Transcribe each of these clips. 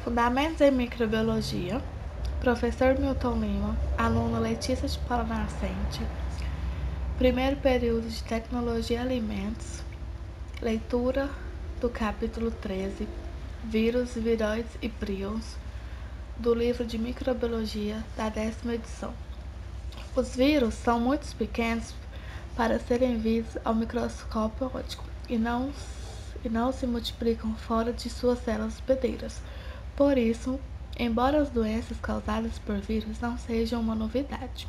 Fundamentos em Microbiologia, professor Milton Lima, aluna Letícia de Paula Nascente, primeiro período de Tecnologia e Alimentos, leitura do capítulo 13, Vírus, Viróides e Prions, do livro de Microbiologia da 10ª edição. Os vírus são muito pequenos para serem vistos ao microscópio óptico e não se multiplicam fora de suas células hospedeiras. Por isso, embora as doenças causadas por vírus não sejam uma novidade,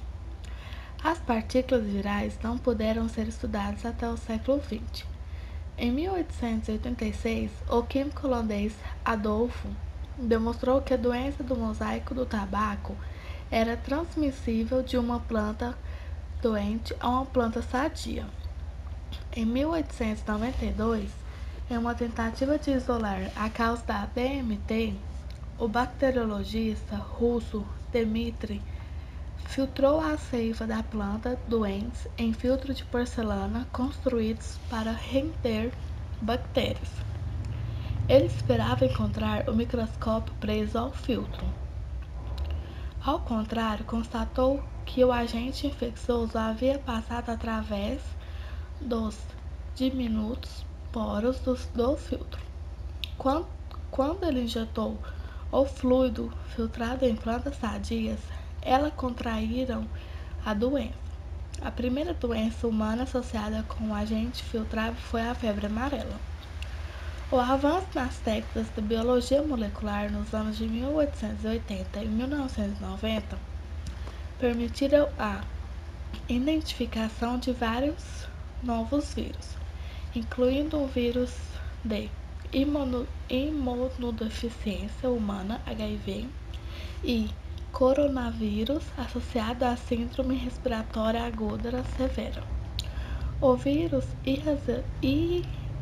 as partículas virais não puderam ser estudadas até o século XX. Em 1886, o químico holandês Adolfo demonstrou que a doença do mosaico do tabaco era transmissível de uma planta doente a uma planta sadia. Em 1892, em uma tentativa de isolar a causa da DMT, o bacteriologista russo Dmitry filtrou a seiva da planta doente em filtros de porcelana construídos para render bactérias. Ele esperava encontrar o microscópio preso ao filtro. Ao contrário, constatou que o agente infeccioso havia passado através dos diminutos poros do filtro. Quando ele injetou o fluido filtrado em plantas sadias, elas contraíram a doença. A primeira doença humana associada com o agente filtrado foi a febre amarela. O avanço nas técnicas da biologia molecular nos anos de 1880 e 1990 permitiram a identificação de vários novos vírus, incluindo o vírus de imunodeficiência humana, HIV, e coronavírus associado à síndrome respiratória aguda severa. O vírus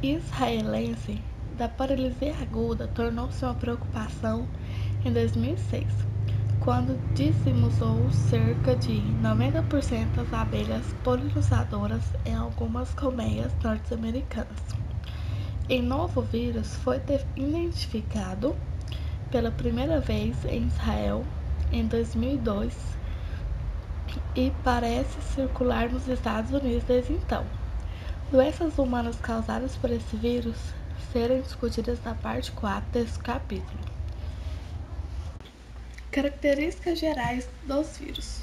israelense da paralisia aguda tornou-se uma preocupação em 2006, quando dizimou cerca de 90% das abelhas polinizadoras em algumas colmeias norte-americanas. Um novo vírus foi identificado pela primeira vez em Israel em 2002 e parece circular nos Estados Unidos desde então. Doenças humanas causadas por esse vírus serão discutidas na parte 4 desse capítulo. Características gerais dos vírus.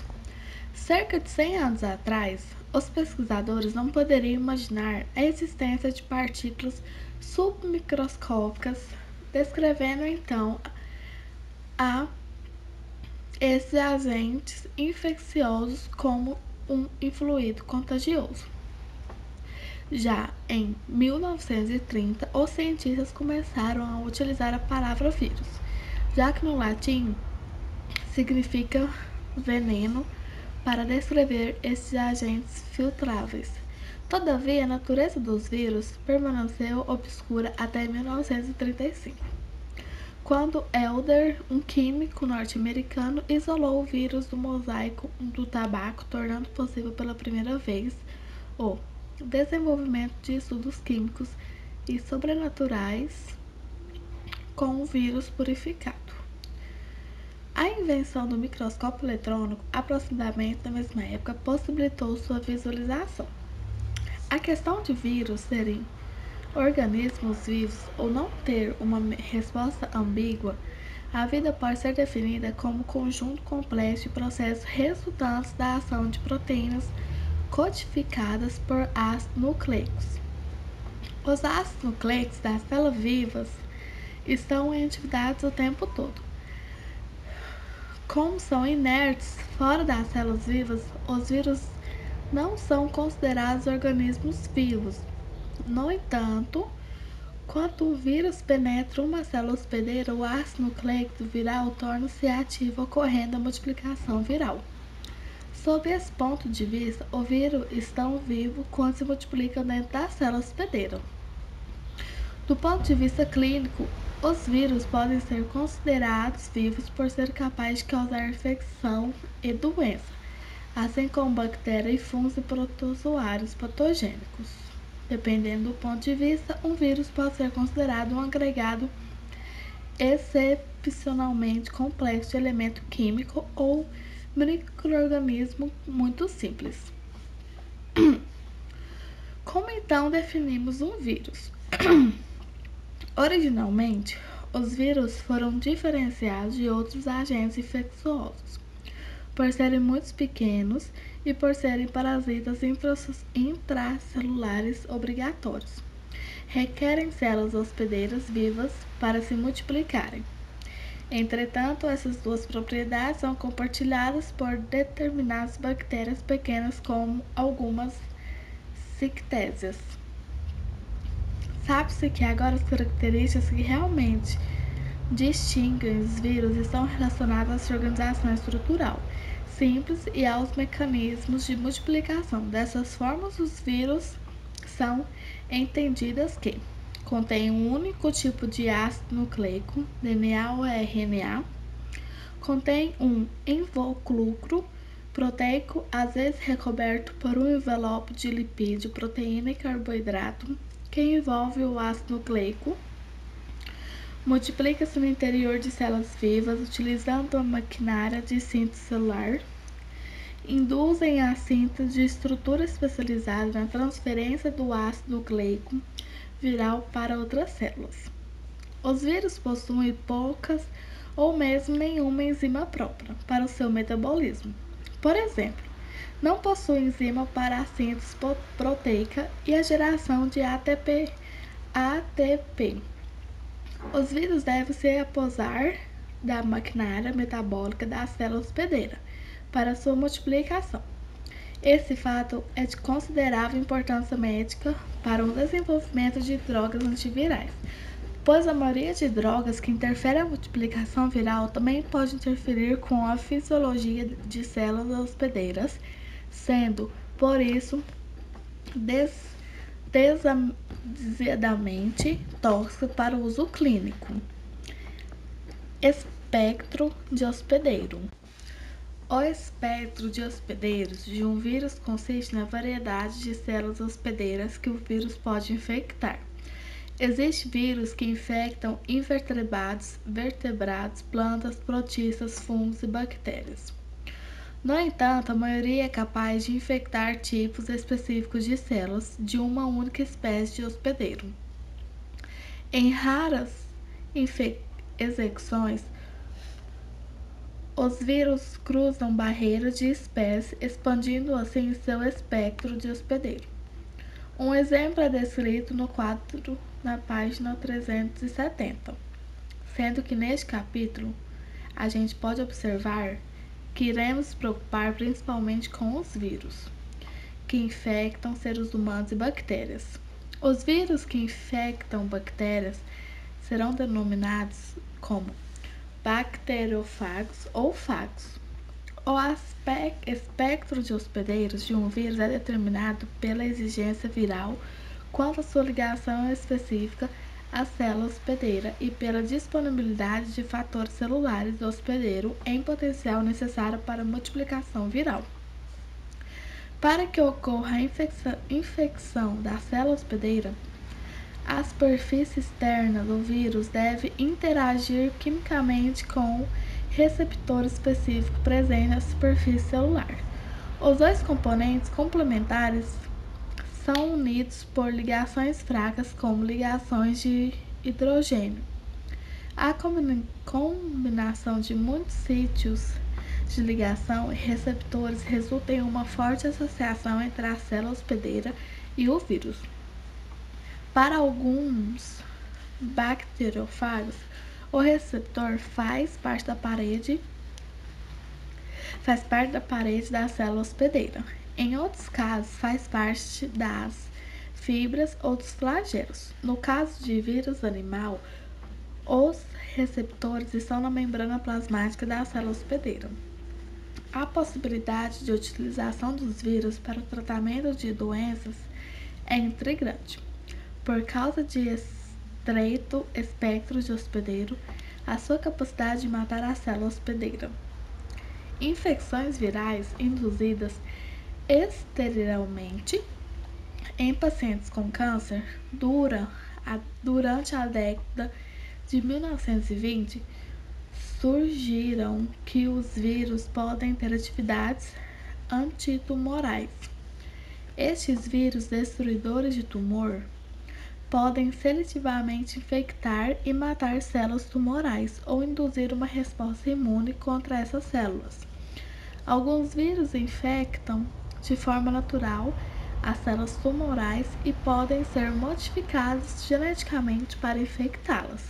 Cerca de 100 anos atrás, os pesquisadores não poderiam imaginar a existência de partículas submicroscópicas, descrevendo então a esses agentes infecciosos como um fluido contagioso. Já em 1930, os cientistas começaram a utilizar a palavra vírus, já que no latim significa veneno, para descrever esses agentes filtráveis. Todavia, a natureza dos vírus permaneceu obscura até 1935, quando Elder, um químico norte-americano, isolou o vírus do mosaico do tabaco, tornando possível pela primeira vez o desenvolvimento de estudos químicos e sobrenaturais com o vírus purificado. A invenção do microscópio eletrônico, aproximadamente na mesma época, possibilitou sua visualização. A questão de vírus serem organismos vivos ou não ter uma resposta ambígua, a vida pode ser definida como conjunto complexo de processos resultantes da ação de proteínas codificadas por ácidos nucleicos. Os ácidos nucleicos das células vivas estão em atividade o tempo todo. Como são inertes fora das células vivas, os vírus não são considerados organismos vivos. No entanto, quando o vírus penetra uma célula hospedeira, o ácido nucleico viral torna-se ativo, ocorrendo a multiplicação viral. Sob esse ponto de vista, o vírus está vivo quando se multiplica dentro da célula hospedeira. Do ponto de vista clínico, os vírus podem ser considerados vivos por ser capazes de causar infecção e doença, assim como bactérias e fungos e protozoários patogênicos. Dependendo do ponto de vista, um vírus pode ser considerado um agregado excepcionalmente complexo de elemento químico ou micro-organismo muito simples. Como então definimos um vírus? Originalmente, os vírus foram diferenciados de outros agentes infecciosos por serem muito pequenos e por serem parasitas intracelulares obrigatórios. Requerem células hospedeiras vivas para se multiplicarem. Entretanto, essas duas propriedades são compartilhadas por determinadas bactérias pequenas, como algumas cictésias. Sabe-se que agora as características que realmente distinguem os vírus estão relacionadas à sua organização estrutural simples e aos mecanismos de multiplicação. Dessas formas, os vírus são entendidas que contém um único tipo de ácido nucleico, DNA ou RNA, contém um invólucro proteico, às vezes recoberto por um envelope de lipídio, proteína e carboidrato, que envolve o ácido nucleico, multiplica-se no interior de células vivas utilizando a maquinária de síntese celular, induzem a síntese de estrutura especializada na transferência do ácido nucleico viral para outras células. Os vírus possuem poucas ou mesmo nenhuma enzima própria para o seu metabolismo. Por exemplo, não possuem enzima para a síntese proteica e a geração de ATP. Os vírus devem se apossar da maquinária metabólica da célula hospedeira para sua multiplicação. Esse fato é de considerável importância médica para o desenvolvimento de drogas antivirais, pois a maioria de drogas que interferem na multiplicação viral também pode interferir com a fisiologia de células hospedeiras, sendo, por isso, desadamente tóxica para o uso clínico. Espectro de hospedeiro. O espectro de hospedeiros de um vírus consiste na variedade de células hospedeiras que o vírus pode infectar. Existem vírus que infectam invertebrados, vertebrados, plantas, protistas, fungos e bactérias. No entanto, a maioria é capaz de infectar tipos específicos de células de uma única espécie de hospedeiro. Em raras exceções, os vírus cruzam barreiras de espécie, expandindo assim seu espectro de hospedeiro. Um exemplo é descrito no quadro na página 370, sendo que neste capítulo a gente pode observar que iremos nos preocupar principalmente com os vírus que infectam seres humanos e bactérias. Os vírus que infectam bactérias serão denominados como bacteriófagos ou fagos. O espectro de hospedeiros de um vírus é determinado pela exigência viral quanto à sua ligação específica à célula hospedeira e pela disponibilidade de fatores celulares do hospedeiro em potencial necessário para a multiplicação viral. Para que ocorra a infecção da célula hospedeira, a superfície externa do vírus deve interagir quimicamente com o receptor específico presente na superfície celular. Os dois componentes complementares são unidos por ligações fracas, como ligações de hidrogênio. A combinação de muitos sítios de ligação e receptores resulta em uma forte associação entre a célula hospedeira e o vírus. Para alguns bacteriófagos, o receptor faz parte da parede da célula hospedeira. Em outros casos, faz parte das fibras ou dos flagelos. No caso de vírus animal, os receptores estão na membrana plasmática da célula hospedeira. A possibilidade de utilização dos vírus para o tratamento de doenças é intrigante. Por causa de estreito espectro de hospedeiro, a sua capacidade de matar a célula hospedeira. Infecções virais induzidas exteriormente em pacientes com câncer durante a década de 1920, surgiram que os vírus podem ter atividades antitumorais. Estes vírus destruidores de tumor podem seletivamente infectar e matar células tumorais ou induzir uma resposta imune contra essas células. Alguns vírus infectam de forma natural as células tumorais e podem ser modificados geneticamente para infectá-las.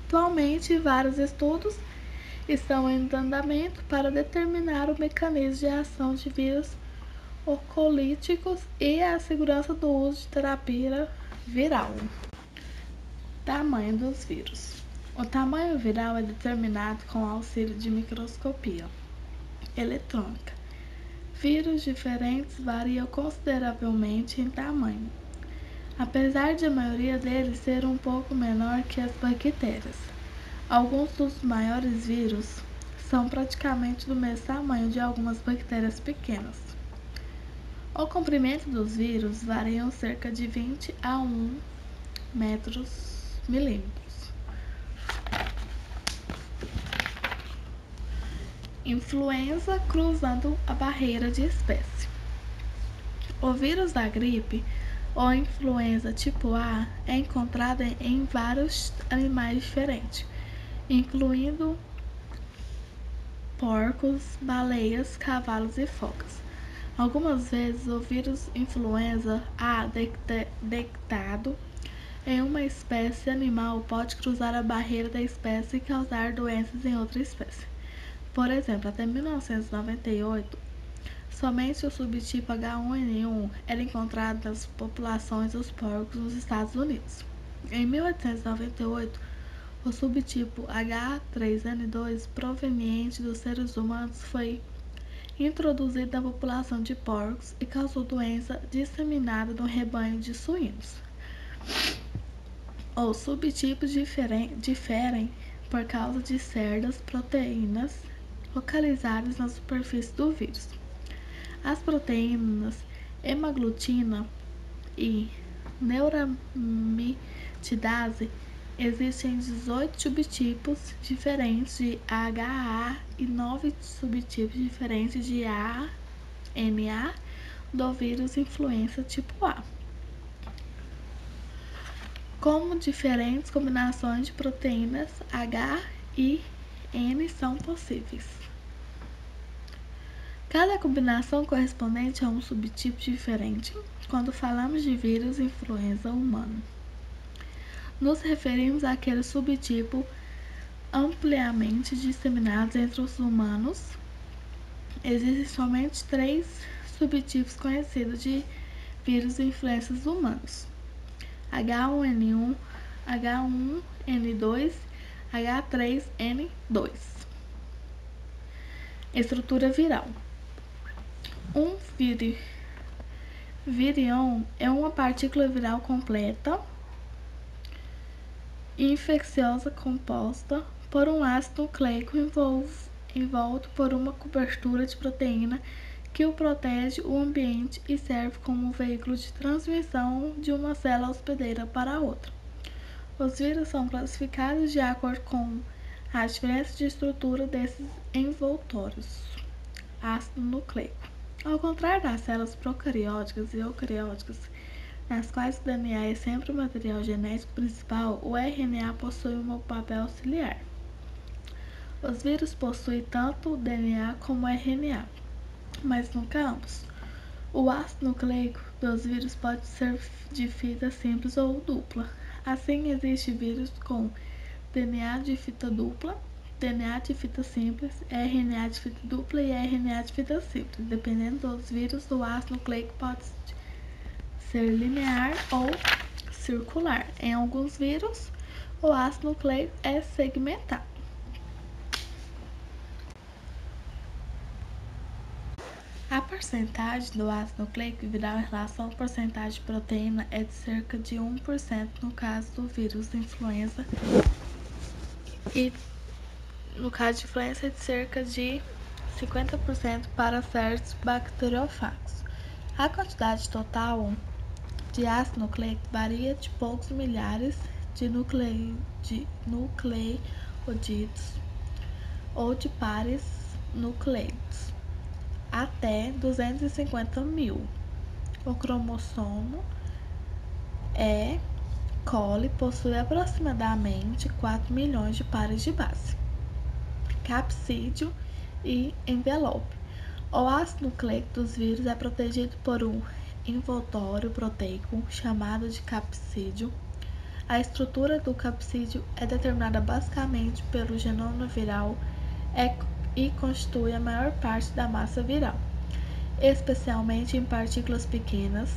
Atualmente, vários estudos estão em andamento para determinar o mecanismo de ação de vírus oncolíticos e a segurança do uso de terapia viral. Tamanho dos vírus. O tamanho viral é determinado com o auxílio de microscopia eletrônica. Vírus diferentes variam consideravelmente em tamanho, apesar de a maioria deles ser um pouco menor que as bactérias. Alguns dos maiores vírus são praticamente do mesmo tamanho de algumas bactérias pequenas. O comprimento dos vírus varia cerca de 20 a 1 milímetros. Influenza cruzando a barreira de espécie. O vírus da gripe ou influenza tipo A é encontrado em vários animais diferentes, incluindo porcos, baleias, cavalos e focas. Algumas vezes o vírus influenza A detectado em uma espécie animal pode cruzar a barreira da espécie e causar doenças em outra espécie. Por exemplo, até 1998, somente o subtipo H1N1 era encontrado nas populações dos porcos nos Estados Unidos. Em 1898, o subtipo H3N2 proveniente dos seres humanos foi introduzido na população de porcos e causou doença disseminada no rebanho de suínos. Os subtipos diferem por causa de certas proteínas localizadas na superfície do vírus. As proteínas hemaglutina e neuramitidase. Existem 18 subtipos diferentes de HA e 9 subtipos diferentes de ANA do vírus influenza tipo A. Como diferentes combinações de proteínas H e N são possíveis. Cada combinação correspondente a um subtipo diferente quando falamos de vírus influenza humano. Nos referimos àquele subtipo ampliamente disseminado entre os humanos. Existem somente 3 subtipos conhecidos de vírus influenza humanos: H1N1, H1N2, H3N2. Estrutura viral. Um virion é uma partícula viral completa e infecciosa composta por um ácido nucleico envolto por uma cobertura de proteína que o protege o ambiente e serve como veículo de transmissão de uma célula hospedeira para outra. Os vírus são classificados de acordo com a diferença de estrutura desses envoltórios ácido nucleico. Ao contrário das células procarióticas e eucarióticas, nas quais o DNA é sempre o material genético principal, o RNA possui um papel auxiliar. Os vírus possuem tanto o DNA como o RNA, mas nunca ambos. O ácido nucleico dos vírus pode ser de fita simples ou dupla. Assim, existe vírus com DNA de fita dupla, DNA de fita simples, RNA de fita dupla e RNA de fita simples. Dependendo dos vírus, o ácido nucleico pode ser linear ou circular. Em alguns vírus, o ácido nucleico é segmentado. A porcentagem do ácido nucleico viral em relação à porcentagem de proteína é de cerca de 1% no caso do vírus da influenza e no caso de influenza é de cerca de 50% para certos bacteriófagos. A quantidade total de ácido nucleico varia de poucos milhares de nucleótidos ou de pares nucleados, até 250.000. O cromossomo E. coli possui aproximadamente 4 milhões de pares de base, capsídeo e envelope. O ácido nucleico dos vírus é protegido por um envoltório proteico chamado de capsídeo. A estrutura do capsídeo é determinada basicamente pelo genoma viral e constitui a maior parte da massa viral, especialmente em partículas pequenas,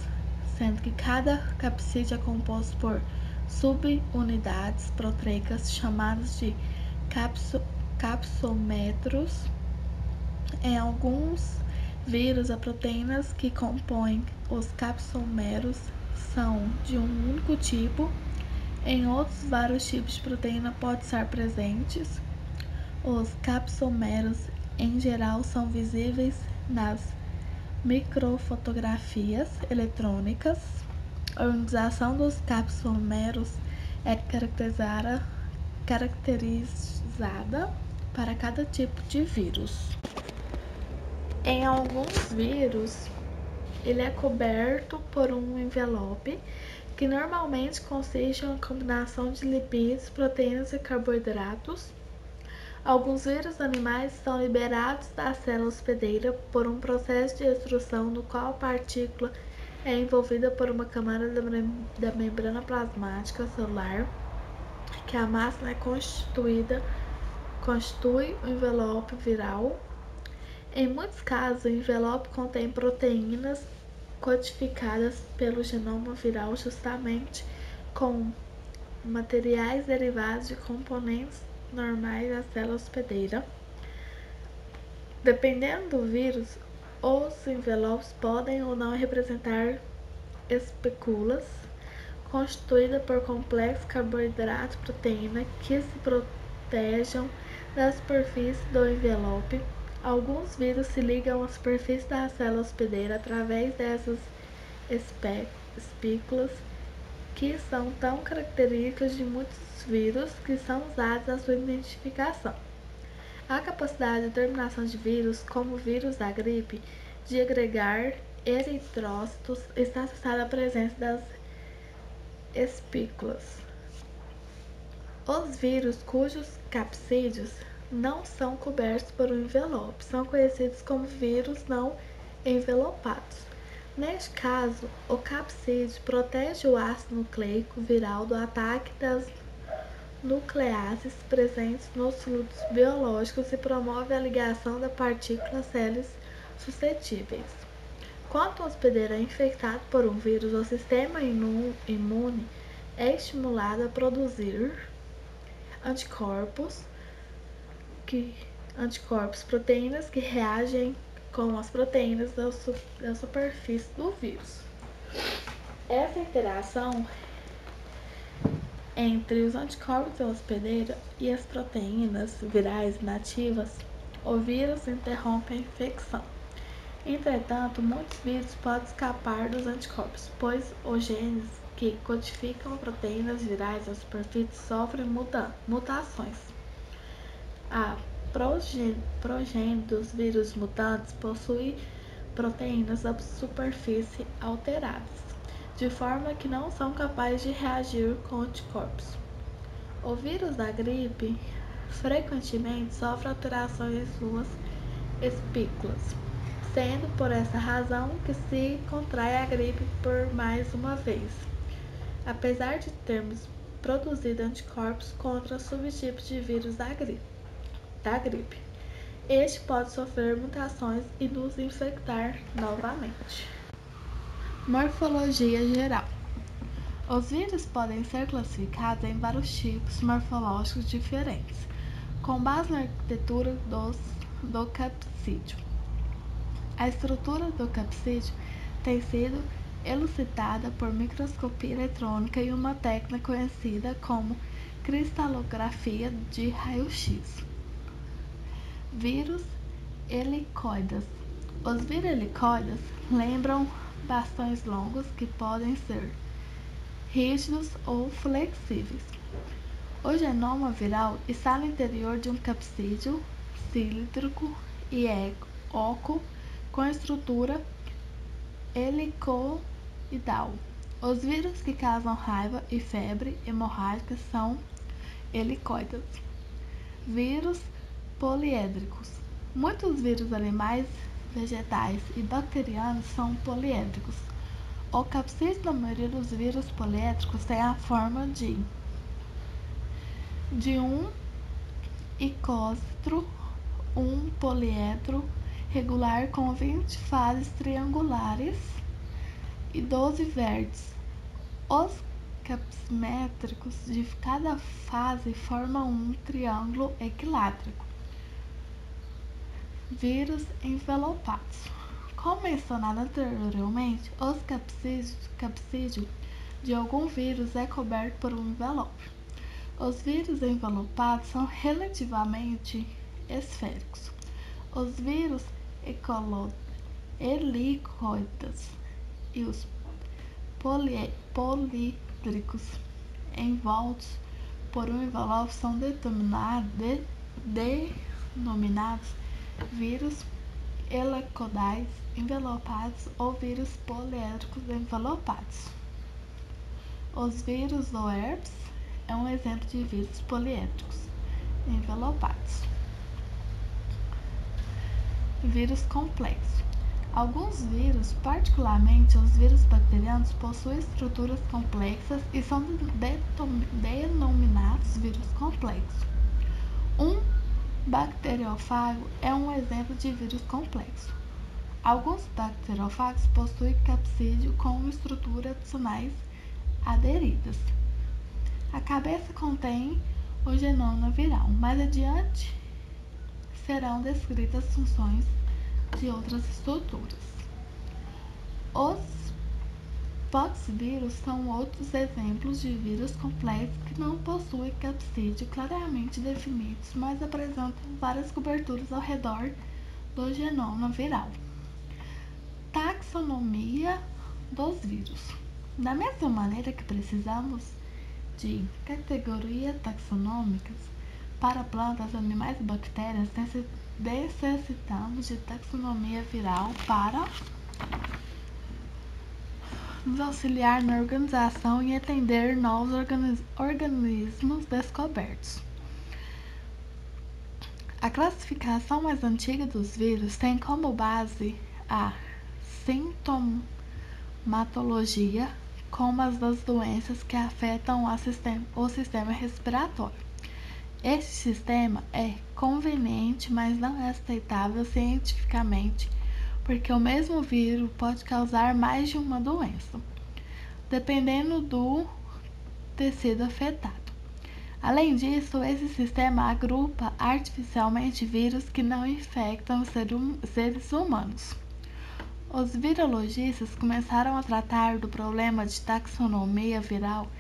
sendo que cada capsídeo é composto por subunidades proteicas chamadas de capsômeros. Em alguns vírus, as proteínas que compõem os capsômeros são de um único tipo. Em outros, vários tipos de proteína podem estar presentes. Os capsômeros, em geral, são visíveis nas microfotografias eletrônicas. A organização dos capsômeros é caracterizada para cada tipo de vírus. Em alguns vírus, ele é coberto por um envelope que normalmente consiste em uma combinação de lipídios, proteínas e carboidratos. Alguns vírus animais são liberados da célula hospedeira por um processo de extrusão no qual a partícula é envolvida por uma camada da membrana plasmática celular, que a massa constitui o envelope viral. Em muitos casos, o envelope contém proteínas codificadas pelo genoma viral justamente com materiais derivados de componentes normais da célula hospedeira. Dependendo do vírus, os envelopes podem ou não representar espículas constituídas por complexos carboidrato-proteína que se protejam da superfície do envelope. Alguns vírus se ligam à superfície da célula hospedeira através dessas espículas, que são tão características de muitos vírus que são usados na sua identificação. A capacidade de determinação de vírus, como o vírus da gripe, de agregar eritrócitos está associada à presença das espículas. Os vírus cujos capsídeos não são cobertos por um envelope são conhecidos como vírus não envelopados. Neste caso, o capsídeo protege o ácido nucleico viral do ataque das nucleases presentes nos fluidos biológicos e promove a ligação da partícula às células suscetíveis. Quando o hospedeiro é infectado por um vírus, o sistema imune é estimulado a produzir anticorpos, proteínas que reagem com as proteínas da superfície do vírus. Essa interação entre os anticorpos do hospedeiro e as proteínas virais nativas, o vírus interrompe a infecção. Entretanto, muitos vírus podem escapar dos anticorpos, pois os genes que codificam proteínas virais na superfície sofrem mutações. A progênie dos vírus mutantes possui proteínas da superfície alteradas, de forma que não são capazes de reagir com anticorpos. O vírus da gripe frequentemente sofre alterações em suas espículas, sendo por essa razão que se contrai a gripe por mais uma vez, apesar de termos produzido anticorpos contra subtipos de vírus da gripe. Este pode sofrer mutações e nos infectar novamente. Morfologia geral. Os vírus podem ser classificados em vários tipos morfológicos diferentes, com base na arquitetura do capsídeo. A estrutura do capsídeo tem sido elucidada por microscopia eletrônica e uma técnica conhecida como cristalografia de raio-x. Vírus helicoides. Os vírus helicoides lembram bastões longos que podem ser rígidos ou flexíveis. O genoma viral está no interior de um capsídeo cilíndrico e oco com estrutura helicoidal. Os vírus que causam raiva e febre hemorrágica são helicoides. Vírus poliédricos. Muitos vírus animais, vegetais e bacterianos são poliédricos. O capsídeo da maioria dos vírus poliédricos tem a forma de um icôcentro, um poliedro regular com 20 faces triangulares e 12 vértices. Os capsimétricos de cada fase formam um triângulo equilátero. Vírus envelopados. Como mencionado anteriormente, os capsídeo de algum vírus é coberto por um envelope. Os vírus envelopados são relativamente esféricos. Os vírus helicoides e os políedricos envoltos por um envelope são denominados vírus helicoidais envelopados ou vírus poliédricos envelopados. Os vírus do herpes é um exemplo de vírus poliédricos envelopados. Vírus complexo. Alguns vírus, particularmente os vírus bacterianos, possuem estruturas complexas e são denominados vírus complexos. Um bacteriófago é um exemplo de vírus complexo. Alguns bacteriófagos possuem capsídeo com estruturas adicionais aderidas. A cabeça contém o genoma viral. Mais adiante serão descritas funções de outras estruturas. Os poxvírus são outros exemplos de vírus complexos que não possuem capsídeo claramente definidos, mas apresentam várias coberturas ao redor do genoma viral. Taxonomia dos vírus. Da mesma maneira que precisamos de categorias taxonômicas para plantas, animais e bactérias, necessitamos de taxonomia viral para nos auxiliar na organização e entender novos organismos descobertos. A classificação mais antiga dos vírus tem como base a sintomatologia, como as das doenças que afetam o sistema respiratório. Este sistema é conveniente, mas não é aceitável cientificamente, porque o mesmo vírus pode causar mais de uma doença, dependendo do tecido afetado. Além disso, esse sistema agrupa artificialmente vírus que não infectam seres humanos. Os virologistas começaram a tratar do problema de taxonomia viral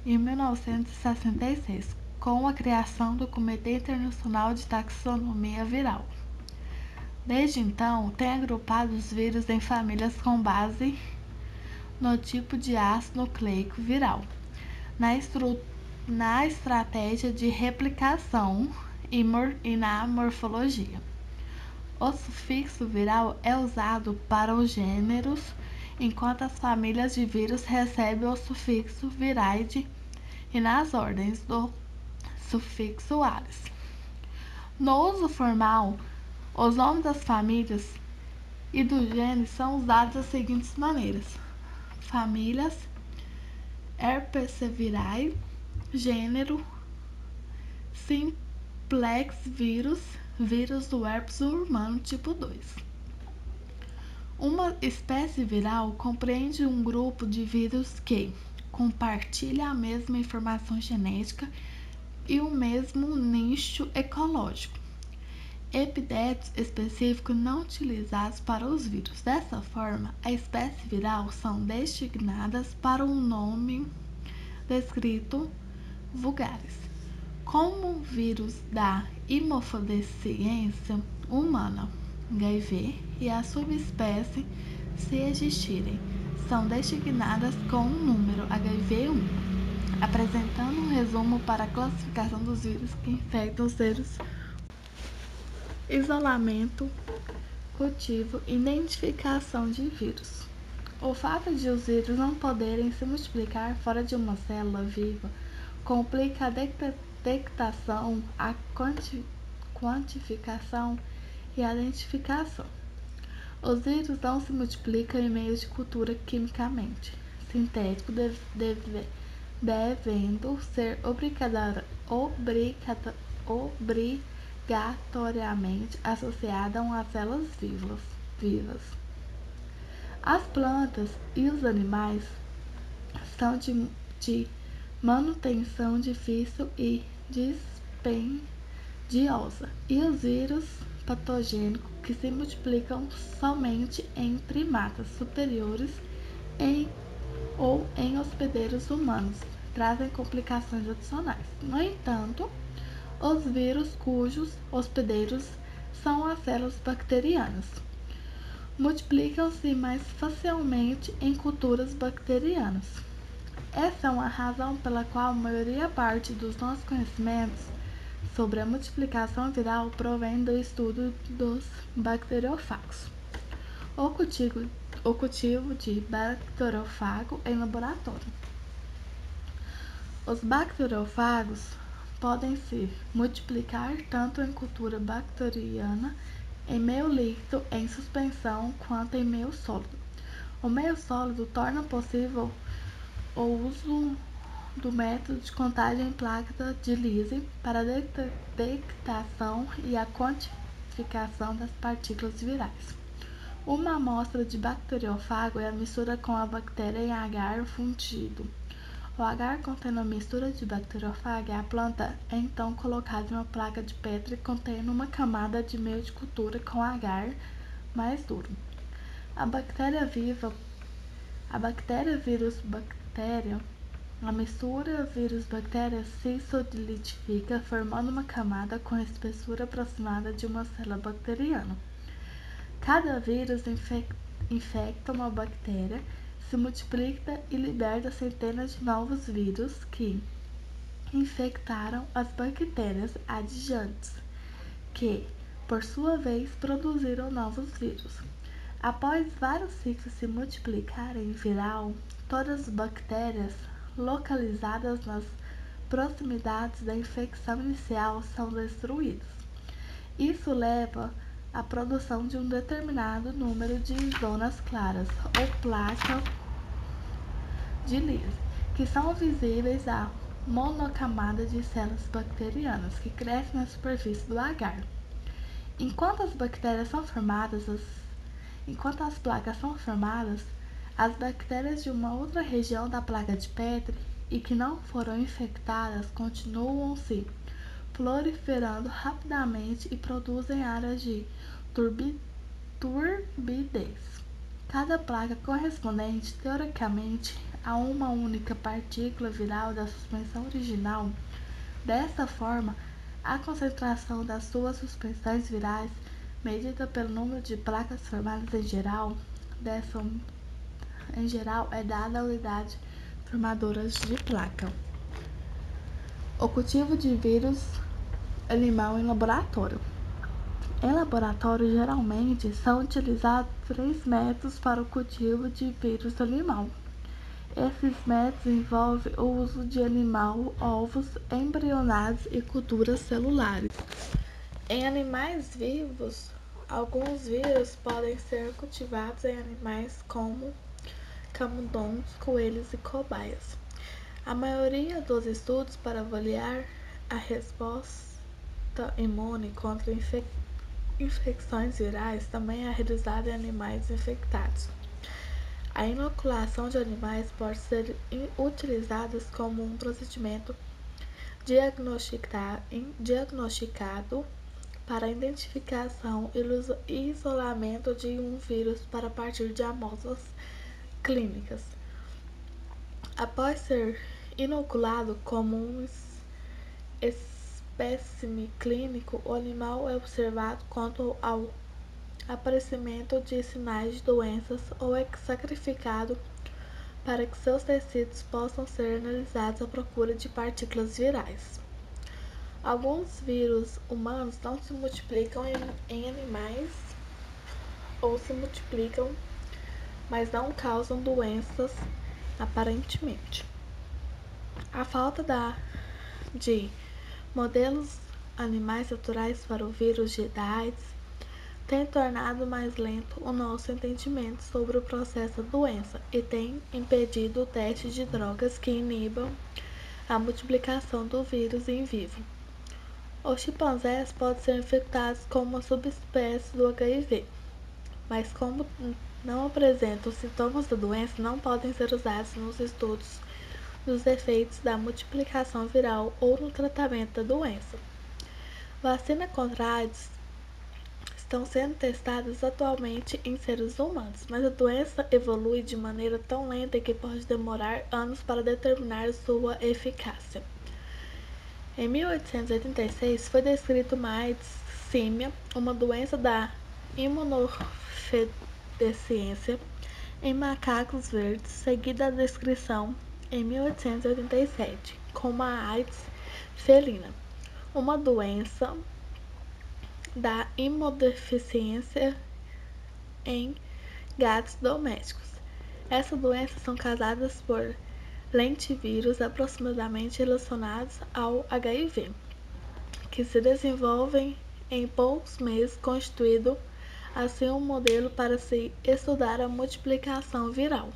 em 1966, com a criação do Comitê Internacional de Taxonomia Viral. Desde então, tem agrupado os vírus em famílias com base no tipo de ácido nucleico viral, na estratégia de replicação e na morfologia. O sufixo viral é usado para os gêneros, enquanto as famílias de vírus recebem o sufixo viraide e nas ordens do sufixo ares. No uso formal, os nomes das famílias e dos genes são usados das seguintes maneiras: famílias, Herpesvirae, gênero, simplex vírus, vírus do herpes humano tipo 2. Uma espécie viral compreende um grupo de vírus que compartilha a mesma informação genética e o mesmo nicho ecológico. Epítetos específicos não utilizados para os vírus. Dessa forma, a espécie viral são designadas para um nome descrito vulgares, como o vírus da imunodeficiência humana, HIV, e a subespécie, se existirem, são designadas com o número HIV1, apresentando um resumo para a classificação dos vírus que infectam os seres humanos. Isolamento, cultivo e identificação de vírus. O fato de os vírus não poderem se multiplicar fora de uma célula viva complica a detectação, a quantificação e a identificação. Os vírus não se multiplicam em meios de cultura quimicamente sintético, devendo ser obrigatoriamente associada a umas células vivas. As plantas e os animais são de manutenção difícil e dispendiosa, e os vírus patogênicos que se multiplicam somente em primatas superiores ou em hospedeiros humanos trazem complicações adicionais. No entanto, os vírus cujos hospedeiros são as células bacterianas multiplicam-se mais facilmente em culturas bacterianas. Essa é uma razão pela qual a maioria parte dos nossos conhecimentos sobre a multiplicação viral provém do estudo dos bacteriófagos. O cultivo de bacteriófago em laboratório. Os bacteriófagos podem se multiplicar tanto em cultura bacteriana, em meio líquido, em suspensão, quanto em meio sólido. O meio sólido torna possível o uso do método de contagem em placa de Lise para a detectação e a quantificação das partículas virais. Uma amostra de bacteriófago é a mistura com a bactéria em agar fundido. O agar contendo a mistura de bacteriófago e a planta é então colocada em uma placa de Petri contendo uma camada de meio de cultura com agar mais duro. A mistura vírus-bactéria se solidifica formando uma camada com a espessura aproximada de uma célula bacteriana. Cada vírus infecta uma bactéria, se multiplica e liberta centenas de novos vírus que infectaram as bactérias adjuntas, que, por sua vez, produziram novos vírus. Após vários ciclos se multiplicarem viral, todas as bactérias localizadas nas proximidades da infecção inicial são destruídas. Isso leva à produção de um determinado número de zonas claras, ou placas de Lise, que são visíveis à monocamada de células bacterianas que crescem na superfície do agar. Enquanto as placas são formadas, as bactérias de uma outra região da placa de Petri e que não foram infectadas continuam se proliferando rapidamente e produzem áreas de turbidez. Cada placa correspondente, teoricamente, a uma única partícula viral da suspensão original. Dessa forma, a concentração das suas suspensões virais, medida pelo número de placas formadas em geral, é dada à unidade formadora de placa. O cultivo de vírus animal em laboratório. Em laboratório, geralmente, são utilizados 3 métodos para o cultivo de vírus animal. Esses métodos envolvem o uso de ovos embrionários e culturas celulares. Em animais vivos, alguns vírus podem ser cultivados em animais como camundongos, coelhos e cobaias. A maioria dos estudos para avaliar a resposta imune contra infecções virais também é realizada em animais infectados. A inoculação de animais pode ser utilizada como um procedimento diagnosticado para a identificação e isolamento de um vírus para partir de amostras clínicas. Após ser inoculado como um espécime clínico, o animal é observado quanto ao aparecimento de sinais de doenças ou é sacrificado para que seus tecidos possam ser analisados à procura de partículas virais. Alguns vírus humanos não se multiplicam em animais ou se multiplicam, mas não causam doenças aparentemente. A falta de modelos animais naturais para o vírus da AIDS tem tornado mais lento o nosso entendimento sobre o processo da doença e tem impedido o teste de drogas que inibam a multiplicação do vírus em vivo. Os chimpanzés podem ser infectados com uma subespécie do HIV, mas como não apresentam sintomas da doença, não podem ser usados nos estudos dos efeitos da multiplicação viral ou no tratamento da doença. Vacinas contra a AIDS estão sendo testadas atualmente em seres humanos, mas a doença evolui de maneira tão lenta que pode demorar anos para determinar sua eficácia. Em 1886 foi descrita uma AIDS símia, uma doença da imunofluorescência em macacos verdes, seguida da descrição em 1887 como a AIDS felina, uma doença da imunodeficiência em gatos domésticos. Essas doenças são causadas por lentivírus aproximadamente relacionados ao HIV, que se desenvolvem em poucos meses, constituindo assim um modelo para se estudar a multiplicação viral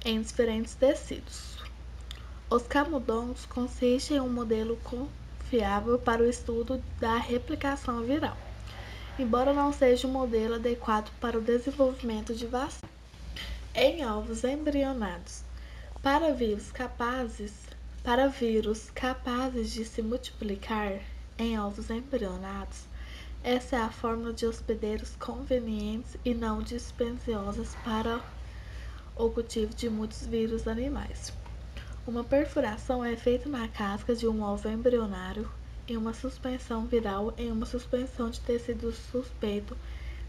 em diferentes tecidos. Os camundongos consistem em um modelo confiável para o estudo da replicação viral, embora não seja um modelo adequado para o desenvolvimento de vacinas. Em ovos embrionados, para vírus capazes de se multiplicar em ovos embrionados, essa é a fórmula de hospedeiros convenientes e não dispendiosas para o cultivo de muitos vírus animais. Uma perfuração é feita na casca de um ovo embrionário em uma suspensão viral em uma suspensão de tecido suspeito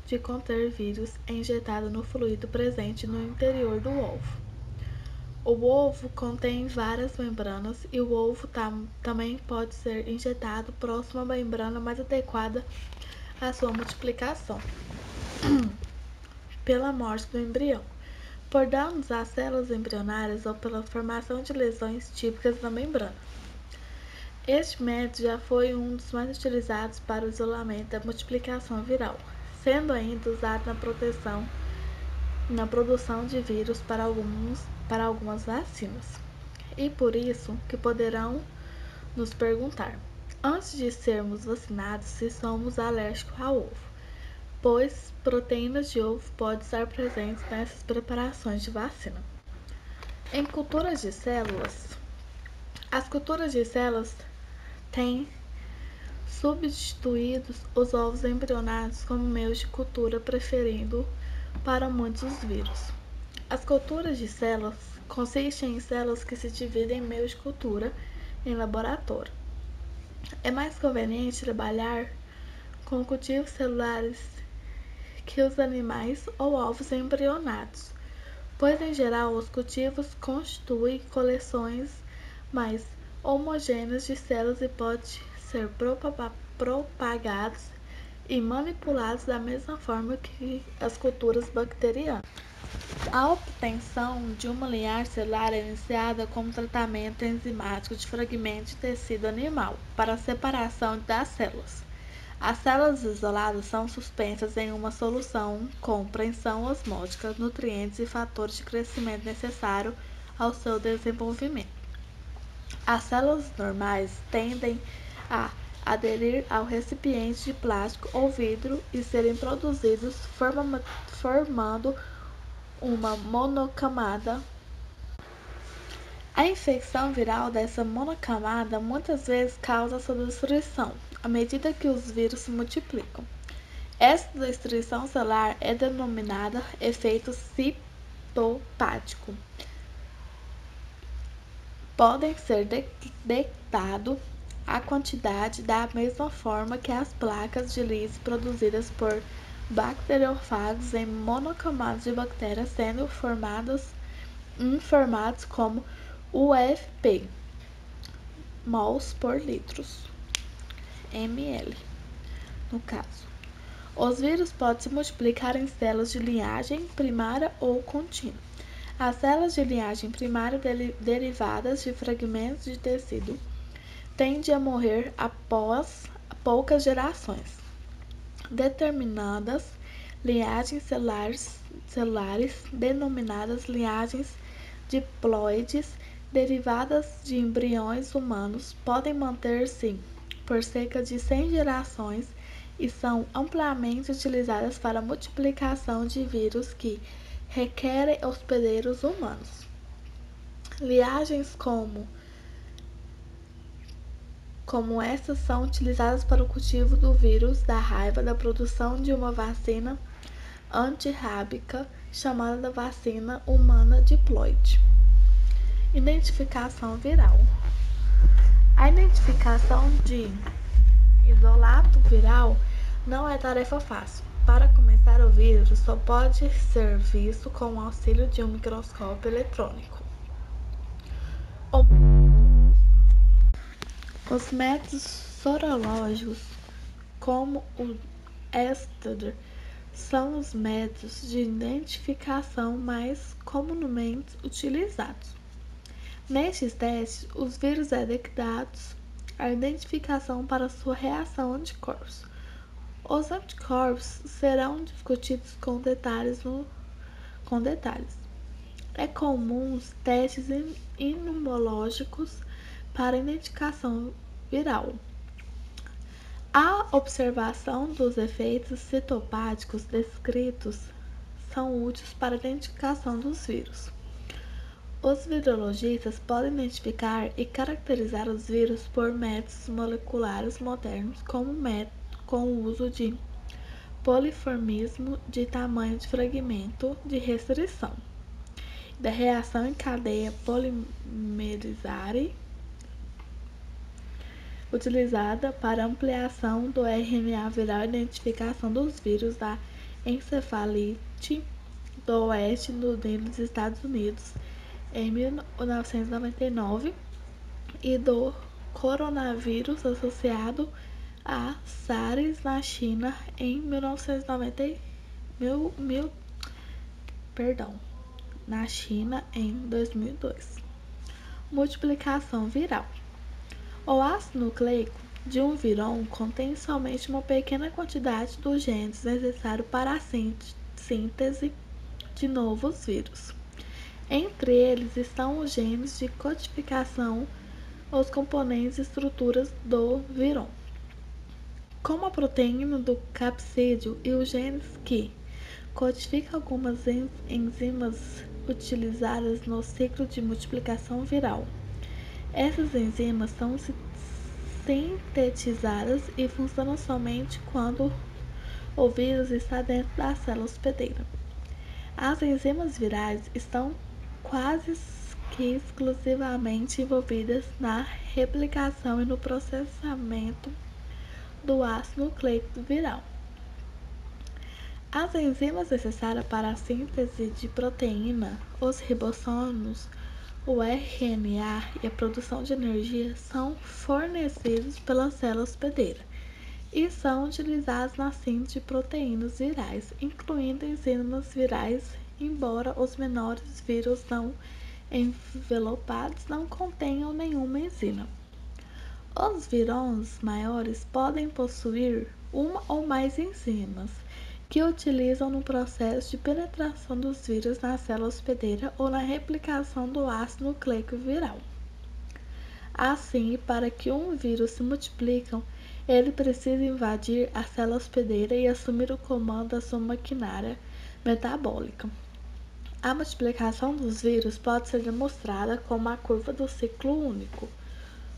de conter vírus é injetado no fluido presente no interior do ovo. O ovo contém várias membranas e o ovo também pode ser injetado próximo à membrana mais adequada à sua multiplicação, pela morte do embrião, por danos às células embrionárias ou pela formação de lesões típicas na membrana. Este método já foi um dos mais utilizados para o isolamento da multiplicação viral, sendo ainda usado na produção de vírus para algumas vacinas. E por isso que poderão nos perguntar, antes de sermos vacinados, se somos alérgicos ao ovo, pois proteínas de ovo podem estar presentes nessas preparações de vacina. Em culturas de células, as culturas de células têm substituído os ovos embrionários como meio de cultura preferido para muitos vírus. As culturas de células consistem em células que se dividem em meio de cultura em laboratório. É mais conveniente trabalhar com cultivos celulares que os animais ou ovos embrionados, pois em geral os cultivos constituem coleções mais homogêneas de células e podem ser propagados e manipulados da mesma forma que as culturas bacterianas. A obtenção de uma linhagem celular é iniciada com um tratamento enzimático de fragmentos de tecido animal para a separação das células. As células isoladas são suspensas em uma solução com pressão osmótica, nutrientes e fatores de crescimento necessários ao seu desenvolvimento. As células normais tendem a aderir ao recipiente de plástico ou vidro e serem produzidos formando uma monocamada. A infecção viral dessa monocamada muitas vezes causa sua destruição à medida que os vírus se multiplicam. Essa destruição celular é denominada efeito citopático. Podem ser detectados a quantidade da mesma forma que as placas de lise produzidas por bacteriófagos em monocamadas de bactérias sendo formadas em formatos como UFP, mols por litros, ml, no caso. Os vírus podem se multiplicar em células de linhagem primária ou contínua. As células de linhagem primária derivadas de fragmentos de tecido tendem a morrer após poucas gerações. Determinadas linhagens celulares denominadas linhagens diploides, derivadas de embriões humanos, podem manter-se por cerca de 100 gerações e são amplamente utilizadas para a multiplicação de vírus que requerem hospedeiros humanos. Linhagens como essas são utilizadas para o cultivo do vírus da raiva da produção de uma vacina antirrábica chamada vacina humana diploide. Identificação viral. A identificação de isolato viral não é tarefa fácil. Para começar, o vírus só pode ser visto com o auxílio de um microscópio eletrônico. Os métodos sorológicos, como o ESTAR, são os métodos de identificação mais comumente utilizados. Nestes testes, os vírus é detectados a identificação para sua reação a anticorpos. Os anticorpos serão discutidos com detalhes. É comum os testes imunológicos para identificação viral. A observação dos efeitos citopáticos descritos são úteis para a identificação dos vírus. Os virologistas podem identificar e caracterizar os vírus por métodos moleculares modernos, como com o uso de poliformismo de tamanho de fragmento de restrição, da reação em cadeia polimerizare, utilizada para ampliação do RNA viral e identificação dos vírus da encefalite do oeste dos Estados Unidos em 1999 e do coronavírus associado a SARS na China em 2002. Multiplicação viral. O ácido nucleico de um vírus contém somente uma pequena quantidade dos genes necessários para a síntese de novos vírus. Entre eles estão os genes de codificação, os componentes e estruturas do vírus, como a proteína do capsídeo e os genes que codificam algumas enzimas utilizadas no ciclo de multiplicação viral. Essas enzimas são sintetizadas e funcionam somente quando o vírus está dentro da célula hospedeira. As enzimas virais estão quase que exclusivamente envolvidas na replicação e no processamento do ácido nucleico viral. As enzimas necessárias para a síntese de proteína, os ribossomos, o RNA e a produção de energia são fornecidos pela célula hospedeira e são utilizados na síntese de proteínas virais, incluindo enzimas virais, embora os menores vírus não envelopados não contenham nenhuma enzima. Os vírus maiores podem possuir uma ou mais enzimas que utilizam no processo de penetração dos vírus na célula hospedeira ou na replicação do ácido nucleico viral. Assim, para que um vírus se multiplique, ele precisa invadir a célula hospedeira e assumir o comando da sua maquinária metabólica. A multiplicação dos vírus pode ser demonstrada como a curva do ciclo único.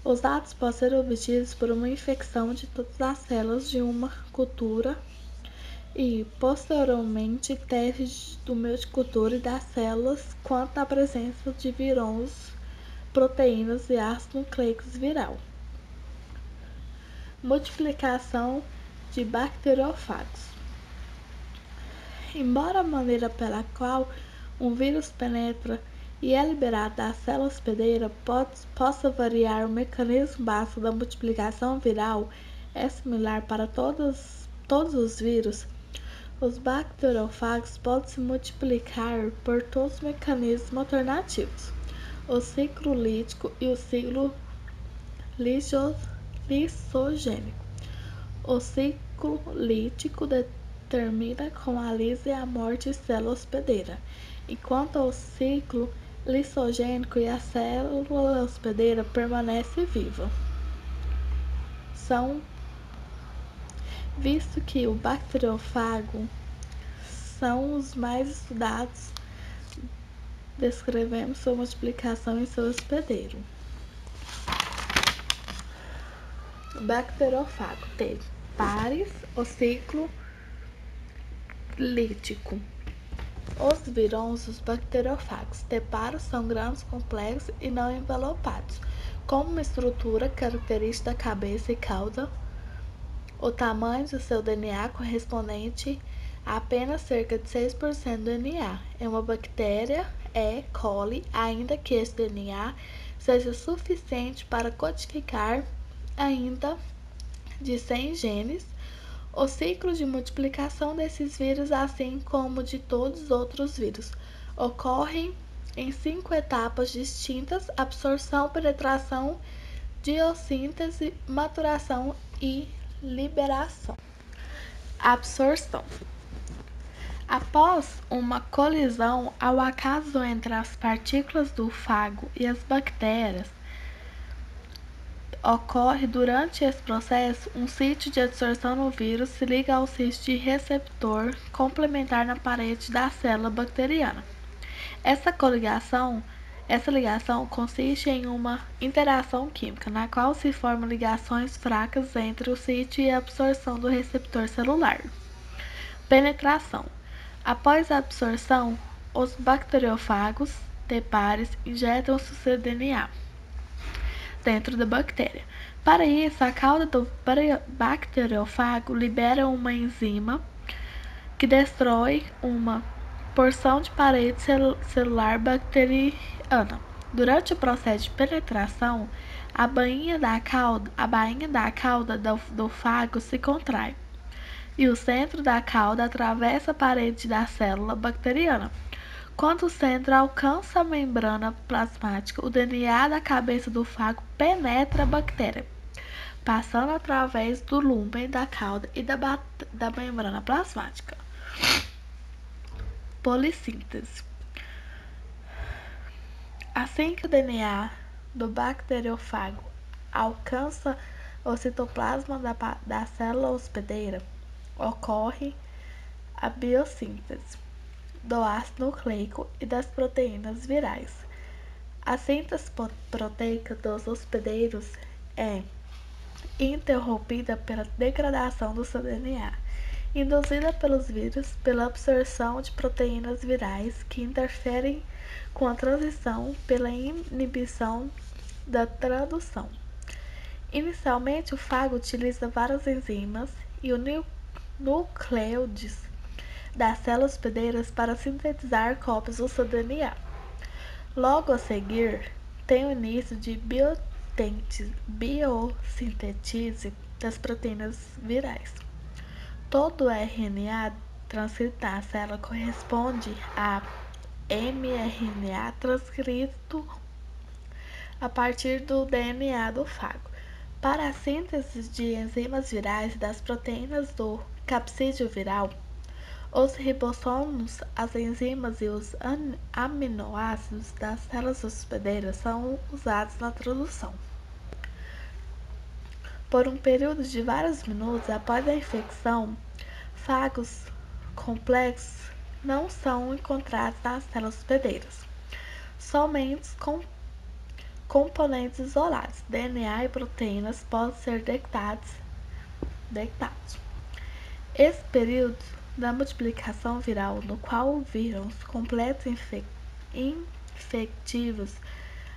Os dados podem ser obtidos por uma infecção de todas as células de uma cultura e, posteriormente, testes do meio de cultura e das células quanto à presença de vírus, proteínas e ácidos nucleicos viral. Multiplicação de bacteriófagos. Embora a maneira pela qual um vírus penetra e é liberado da célula hospedeira possa variar, o mecanismo básico da multiplicação viral é similar para todos os vírus. Os bacteriófagos podem se multiplicar por todos os mecanismos alternativos: o ciclo lítico e o ciclo lisogênico. O ciclo lítico termina com a lise e a morte de célula hospedeira, enquanto o ciclo lisogênico e a célula hospedeira permanece viva. Visto que o bacteriófago são os mais estudados, descrevemos sua multiplicação em seu hospedeiro. O bacteriófago teve pares, o ciclo lítico. Os vírus dos bacteriófagos teparos são grandes, complexos e não envelopados, com uma estrutura característica da cabeça e cauda. O tamanho do seu DNA correspondente a apenas cerca de 6% do DNA é uma bactéria E. coli, ainda que esse DNA seja suficiente para codificar ainda de 100 genes. O ciclo de multiplicação desses vírus, assim como de todos os outros vírus, ocorre em 5 etapas distintas: absorção, penetração, diossíntese, maturação e liberação. Absorção. Após uma colisão ao acaso entre as partículas do fago e as bactérias, ocorre durante esse processo um sítio de adsorção no vírus se liga ao sítio de receptor complementar na parede da célula bacteriana. Essa ligação consiste em uma interação química, na qual se formam ligações fracas entre o sítio e a absorção do receptor celular. Penetração. Após a absorção, os bacteriófagos tepares injetam o seu DNA dentro da bactéria. Para isso, a cauda do bacteriófago libera uma enzima que destrói uma porção de parede celular bacteriana. Durante o processo de penetração, a bainha da cauda do fago se contrai e o centro da cauda atravessa a parede da célula bacteriana. Quando o centro alcança a membrana plasmática, o DNA da cabeça do fago penetra a bactéria, passando através do lúmen da cauda e da membrana plasmática. Polissíntese. Assim que o DNA do bacteriófago alcança o citoplasma da célula hospedeira, ocorre a biossíntese do ácido nucleico e das proteínas virais. A síntese proteica dos hospedeiros é interrompida pela degradação do seu DNA, induzida pelos vírus pela absorção de proteínas virais que interferem com a transição pela inibição da tradução. Inicialmente, o fago utiliza várias enzimas e o nucleóides das células hospedeiras para sintetizar cópias do seu DNA. Logo a seguir, tem o início de biossíntese das proteínas virais. Todo o RNA transcrito na célula corresponde a mRNA transcrito a partir do DNA do fago. Para a síntese de enzimas virais das proteínas do capsídeo viral, os ribossomos, as enzimas e os aminoácidos das células hospedeiras são usados na tradução. Por um período de vários minutos após a infecção, fagos complexos não são encontrados nas células hospedeiras. Somente componentes isolados, DNA e proteínas, podem ser detectados. Esse período da multiplicação viral, no qual vírus completos infectivos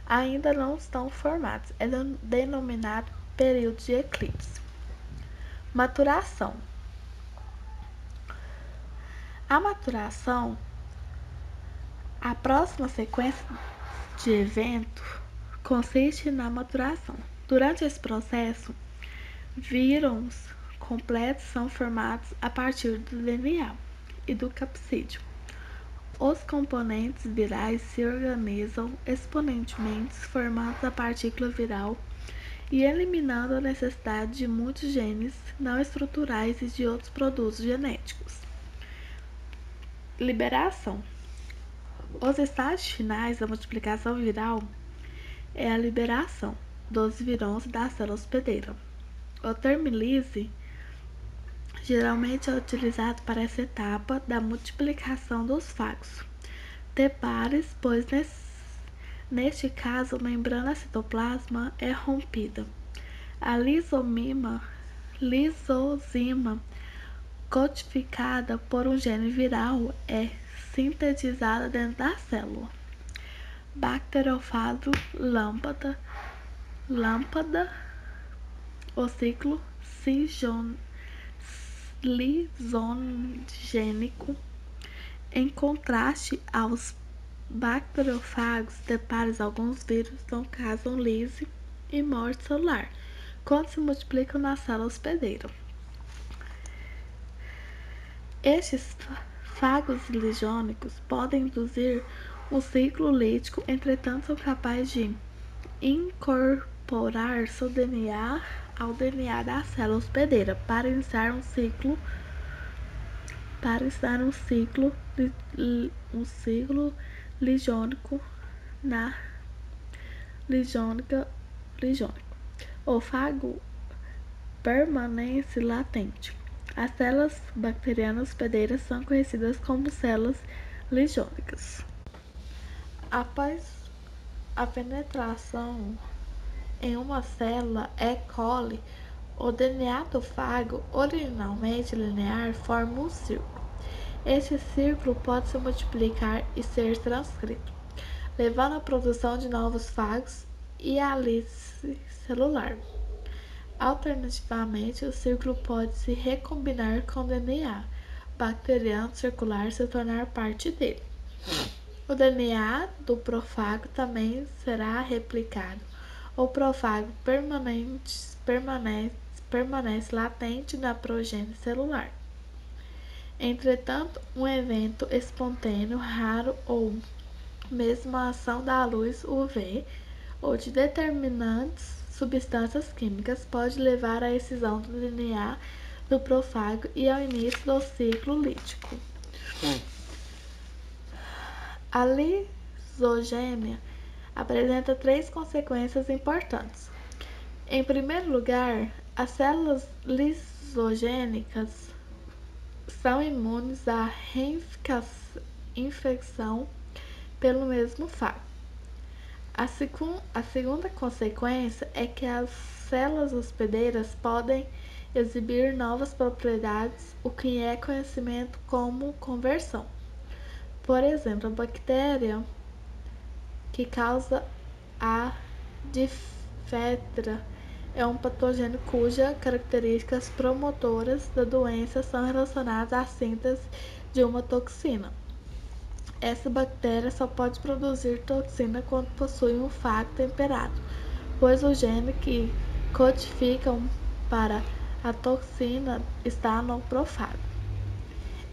ainda não estão formados, é denominado período de eclipse. Maturação. A maturação, a próxima sequência de evento consiste na maturação. Durante esse processo, vírus completos são formados a partir do DNA e do capsídeo. Os componentes virais se organizam exponencialmente, formando a partícula viral e eliminando a necessidade de muitos genes não estruturais e de outros produtos genéticos. Liberação. Os estágios finais da multiplicação viral é a liberação dos vírus da célula hospedeira. O termo lise geralmente é utilizado para essa etapa da multiplicação dos fagos tepares, pois neste caso a membrana citoplasma é rompida. A lisozima codificada por um gene viral é sintetizada dentro da célula. Bacteriófago lambda, o ciclo lisogênico, em contraste aos bacteriófagos tepares, alguns vírus não causam lise e morte celular quando se multiplicam na célula hospedeira. Estes fagos lisogênicos podem induzir um ciclo lítico, entretanto são capazes de incorporar seu DNA ao DNA da célula hospedeira para iniciar um ciclo ligônico ligônico. O fago permanece latente. As células bacterianas hospedeiras são conhecidas como células ligônicas. Após a penetração em uma célula E. coli, o DNA do fago, originalmente linear, forma um círculo. Este círculo pode se multiplicar e ser transcrito, levando à produção de novos fagos e à lise celular. Alternativamente, o círculo pode se recombinar com o DNA bacteriano circular e se tornar parte dele. O DNA do profago também será replicado. O profago permanece latente na progênie celular. Entretanto, um evento espontâneo raro ou mesmo a ação da luz UV ou de determinantes substâncias químicas pode levar à excisão do DNA do profago e ao início do ciclo lítico. A lisogenia apresenta três consequências importantes. Em primeiro lugar, as células lisogênicas são imunes à reinfecção pelo mesmo fago. A segunda consequência é que as células hospedeiras podem exibir novas propriedades, o que é conhecido como conversão. Por exemplo, a bactéria que causa a difteria é um patógeno cujas características promotoras da doença são relacionadas à síntese de uma toxina. Essa bactéria só pode produzir toxina quando possui um fago temperado, pois o gene que codifica para a toxina está no profago.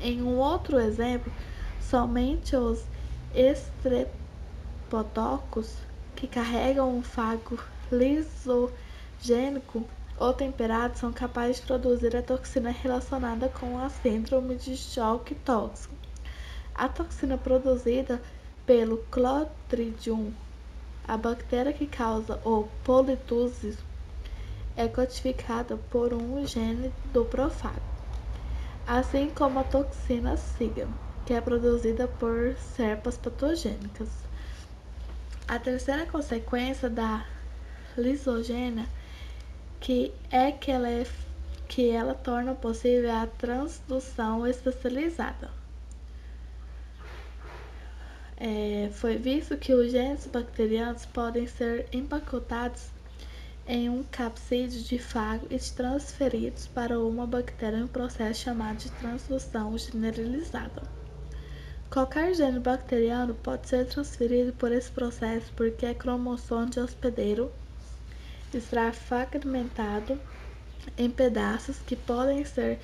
Em um outro exemplo, somente os estreptococos que carregam um fago lisogênico ou temperado são capazes de produzir a toxina relacionada com a síndrome de choque tóxico. A toxina produzida pelo Clostridium, a bactéria que causa o politusis, é codificada por um gene do profago, assim como a toxina SIGA, que é produzida por cepas patogênicas. A terceira consequência da lisogenia que ela torna possível a transdução especializada. Foi visto que os genes bacterianos podem ser empacotados em um capsídeo de fago e transferidos para uma bactéria em um processo chamado de transdução generalizada. Qualquer gene bacteriano pode ser transferido por esse processo porque é cromossomo de hospedeiro está fragmentado em pedaços que podem ser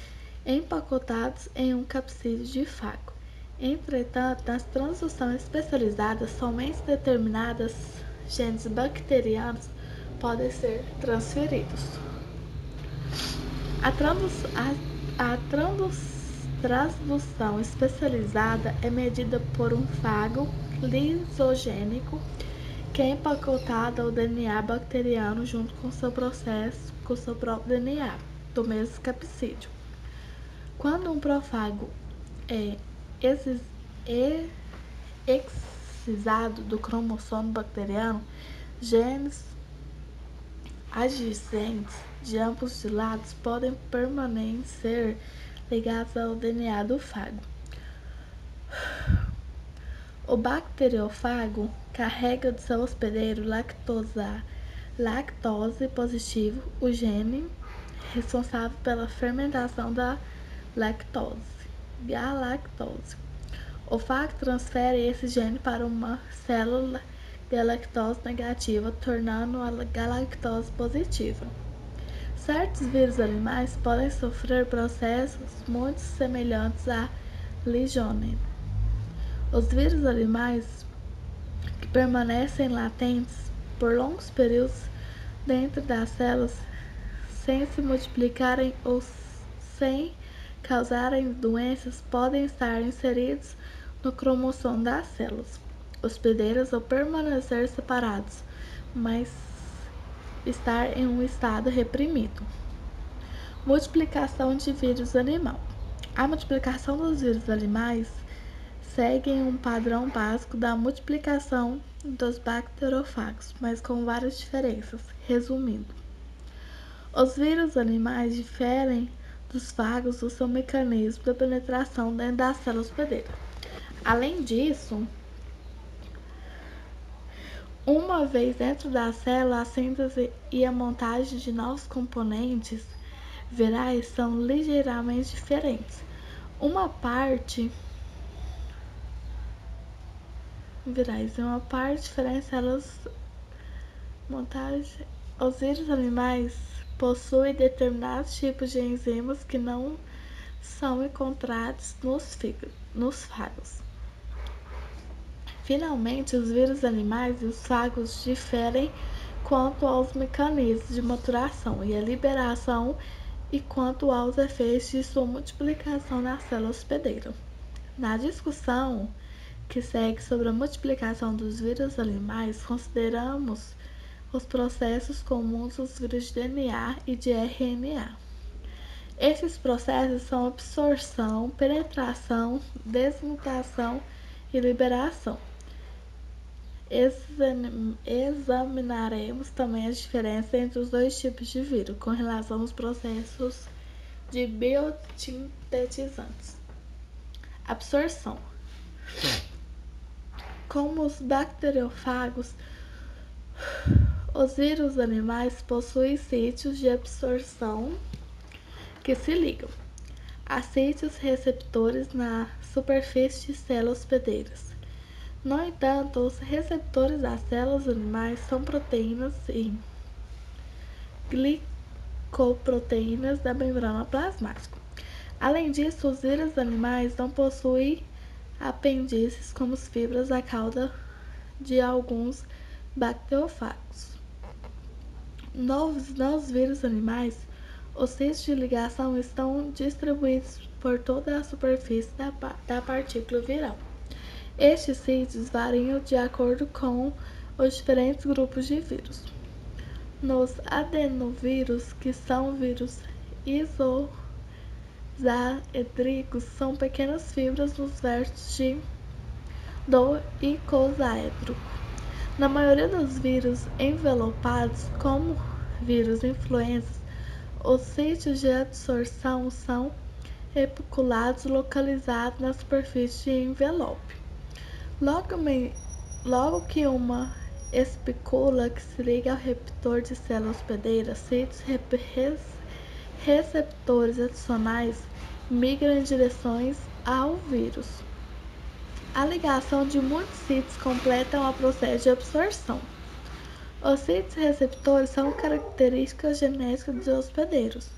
empacotados em um capsídeo de fago. Entretanto, nas transduções especializadas, somente determinados genes bacterianos podem ser transferidos. A transdução especializada é medida por um fago lisogênico que é empacotado ao DNA bacteriano junto com seu próprio DNA do mesmo capsídeo. Quando um prófago é excisado do cromossomo bacteriano, genes adjacentes de ambos os lados podem permanecer ligados ao DNA do fago. O bacteriofago carrega de seu hospedeiro lactose positivo, o gene responsável pela fermentação da galactose. O fago transfere esse gene para uma célula galactose negativa, tornando a galactose positiva. Certos vírus animais podem sofrer processos muito semelhantes à ligionema. Os vírus animais que permanecem latentes por longos períodos dentro das células sem se multiplicarem ou sem causarem doenças podem estar inseridos no cromossomo das células hospedeiras ou permanecer separados, mas estar em um estado reprimido. Multiplicação de vírus animal. A multiplicação dos vírus animais segue um padrão básico da multiplicação dos bacteriófagos, mas com várias diferenças. Resumindo, os vírus animais diferem dos fagos no seu mecanismo de penetração dentro da célula hospedeira. Além disso, uma vez dentro da célula, a síntese e a montagem de novos componentes virais são ligeiramente diferentes. Uma parte diferente células montagem. Os vírus animais possuem determinados tipos de enzimas que não são encontrados nos fagos. Finalmente, os vírus animais e os fagos diferem quanto aos mecanismos de maturação e a liberação e quanto aos efeitos de sua multiplicação na célula hospedeira. Na discussão que segue sobre a multiplicação dos vírus animais, consideramos os processos comuns dos vírus de DNA e de RNA. Estes processos são absorção, penetração, desmutação e liberação. Examinaremos também as diferenças entre os dois tipos de vírus com relação aos processos de biosintetizantes. Absorção. Como os bacteriófagos, os vírus animais possuem sítios de absorção que se ligam a sítios receptores na superfície de células hospedeiras. No entanto, os receptores das células animais são proteínas e glicoproteínas da membrana plasmática. Além disso, os vírus animais não possuem apêndices como as fibras da cauda de alguns bacteriófagos. Nos vírus animais, os sítios de ligação estão distribuídos por toda a superfície da partícula viral. Estes sítios variam de acordo com os diferentes grupos de vírus. Nos adenovírus, que são vírus isosaedricos, são pequenas fibras nos vértices do icosaedro. Na maioria dos vírus envelopados, como vírus influenza, os sítios de absorção são epiculados localizados na superfície de envelope. Logo que uma espícula que se liga ao receptor de célula hospedeira, sítios receptores adicionais migram em direção ao vírus. A ligação de muitos sítios completa o processo de absorção. Os sítios receptores são características genéticas dos hospedeiros.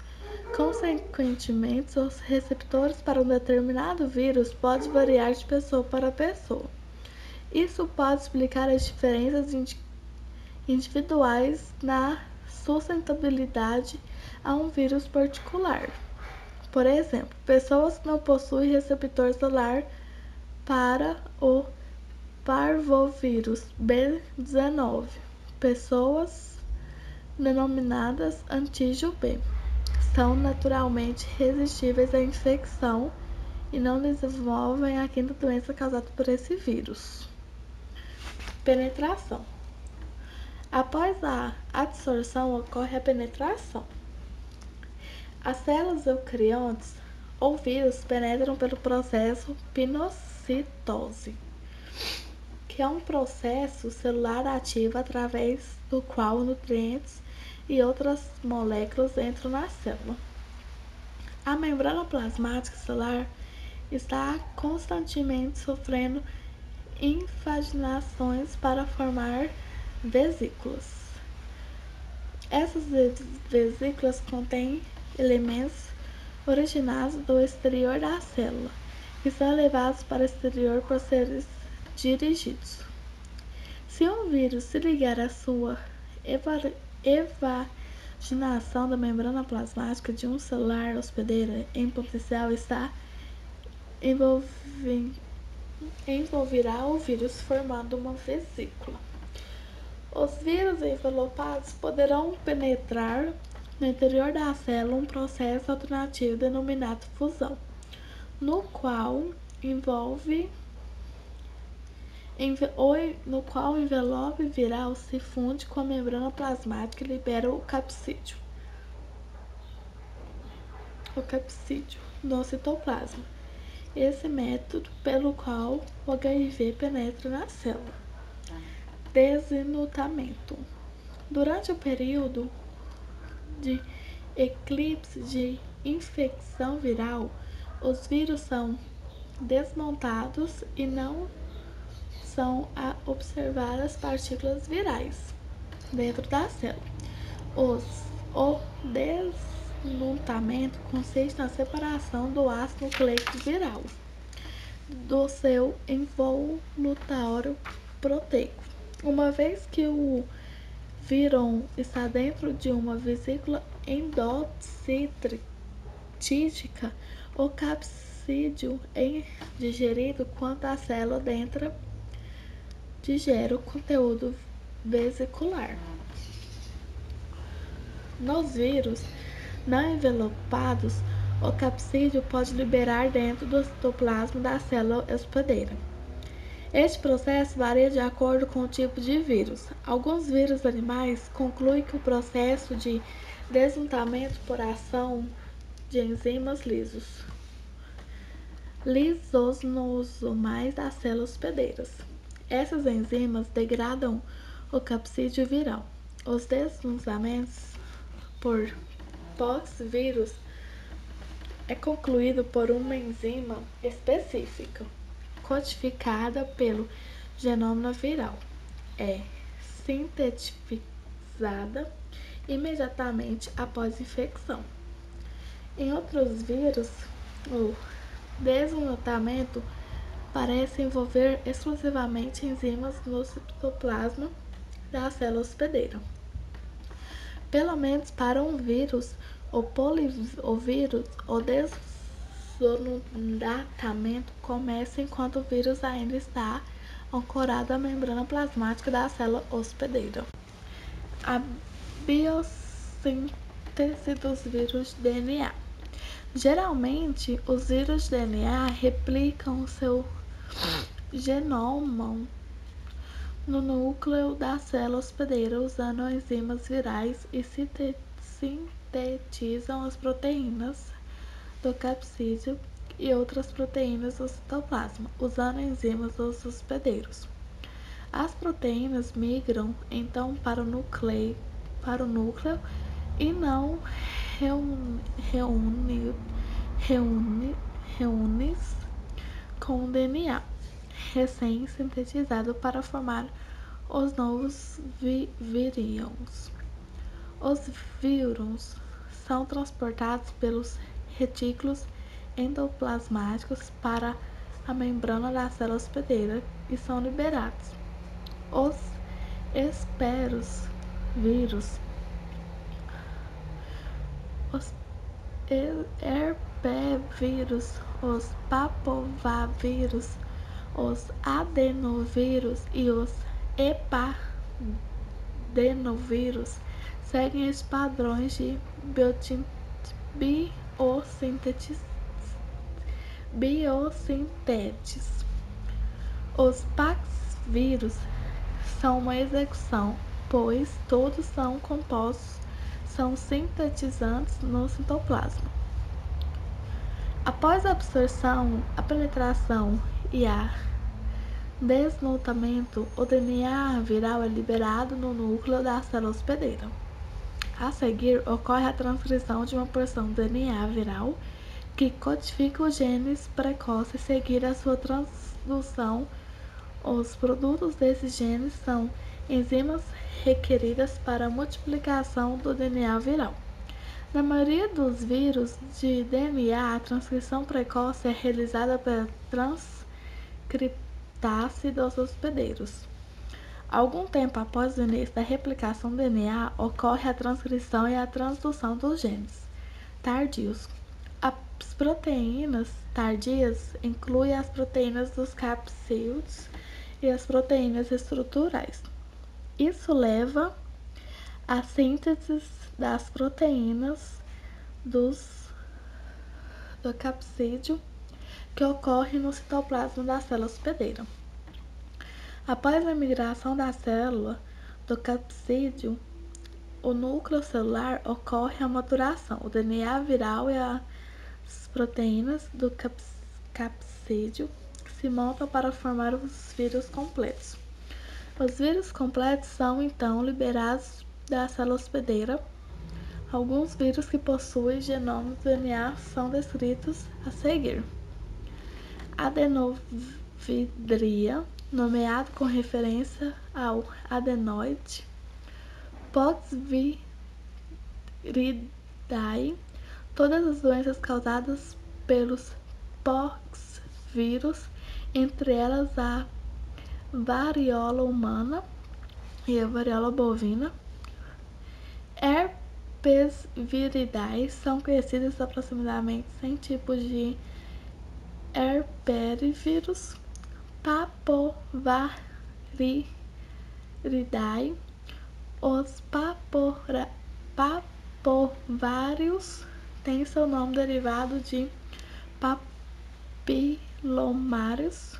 Consequentemente, os receptores para um determinado vírus podem variar de pessoa para pessoa. Isso pode explicar as diferenças individuais na suscetibilidade a um vírus particular. Por exemplo, pessoas que não possuem receptor celular para o parvovírus B19, pessoas denominadas antígeno B, são naturalmente resistíveis à infecção e não desenvolvem a quinta doença causada por esse vírus. Penetração. Após a adsorção ocorre a penetração. As células eucariontes ou vírus penetram pelo processo pinocitose, que é um processo celular ativo através do qual nutrientes e outras moléculas entram na célula. A membrana plasmática celular está constantemente sofrendo invaginações para formar vesículas. Essas vesículas contêm elementos originados do exterior da célula, que são levados para o exterior por seres dirigidos. Se um vírus se ligar à sua evaginação da membrana plasmática de um celular hospedeiro, em potencial envolverá o vírus formando uma vesícula. Os vírus envelopados poderão penetrar no interior da célula um processo alternativo denominado fusão, no qual o envelope viral se funde com a membrana plasmática e libera o capsídeo no citoplasma. Esse método pelo qual o HIV penetra na célula. Desenlutamento. Durante o período de eclipse de infecção viral, os vírus são desmontados e não são observadas partículas virais dentro da célula. O deslutamento consiste na separação do ácido nucleico viral do seu envoltório proteico. Uma vez que o vírus está dentro de uma vesícula endocítica, o capsídeo é digerido quando a célula dentro digere o conteúdo vesicular. Nos vírus não envelopados, o capsídeo pode liberar dentro do citoplasma da célula hospedeira. Este processo varia de acordo com o tipo de vírus. Alguns vírus animais concluem que o processo de deslutamento por ação de enzimas lisosomais das células hospedeiras. Essas enzimas degradam o capsídeo viral. Os deslutamentos por poxvírus é concluído por uma enzima específica, codificada pelo genoma viral. É sintetizada imediatamente após a infecção. Em outros vírus, o deslutamento parece envolver exclusivamente enzimas no citoplasma da célula hospedeira. Pelo menos para um vírus, o deslutamento começa enquanto o vírus ainda está ancorado à membrana plasmática da célula hospedeira. A biossíntese dos vírus DNA. Geralmente, os vírus DNA replicam o seu genoma no núcleo da célula hospedeira usando enzimas virais e sintetizam as proteínas do capsídeo e outras proteínas do citoplasma, usando enzimas dos hospedeiros. As proteínas migram então para o núcleo e não reúnem com o DNA. recém-sintetizado para formar os novos vírions. Os vírus são transportados pelos retículos endoplasmáticos para a membrana da célula hospedeira e são liberados. Os vírus, os herpevírus, os papovírus, os adenovírus e os hepadenovírus seguem os padrões de biossintetes. Os paxvírus são uma exceção, pois todos são compostos, são sintetizantes no citoplasma. Após a absorção, a penetração e a desnutamento, o DNA viral é liberado no núcleo da célula hospedeira. A seguir, ocorre a transcrição de uma porção do DNA viral que codifica os genes precoces e seguir a sua transdução. Os produtos desses genes são enzimas requeridas para a multiplicação do DNA viral. Na maioria dos vírus de DNA, a transcrição precoce é realizada pela transcriptase dos hospedeiros. Algum tempo após o início da replicação do DNA, ocorre a transcrição e a transdução dos genes tardios. As proteínas tardias incluem as proteínas dos capsídeos e as proteínas estruturais. Isso leva à síntese das proteínas do capsídeo que ocorre no citoplasma da célula hospedeira. Após a migração da célula do capsídeo, o núcleo celular ocorre a maturação. O DNA viral e as proteínas do capsídeo se montam para formar os vírus completos. Os vírus completos são, então, liberados da célula hospedeira. Alguns vírus que possuem genoma do DNA são descritos a seguir. Adenovidria, nomeado com referência ao adenoide. Poxviridae, todas as doenças causadas pelos poxvírus, entre elas a varíola humana e a varíola bovina. Herpesviridae, são conhecidos aproximadamente 100 tipos de herpesvírus. Papoviridae, os papovários têm seu nome derivado de papilomários.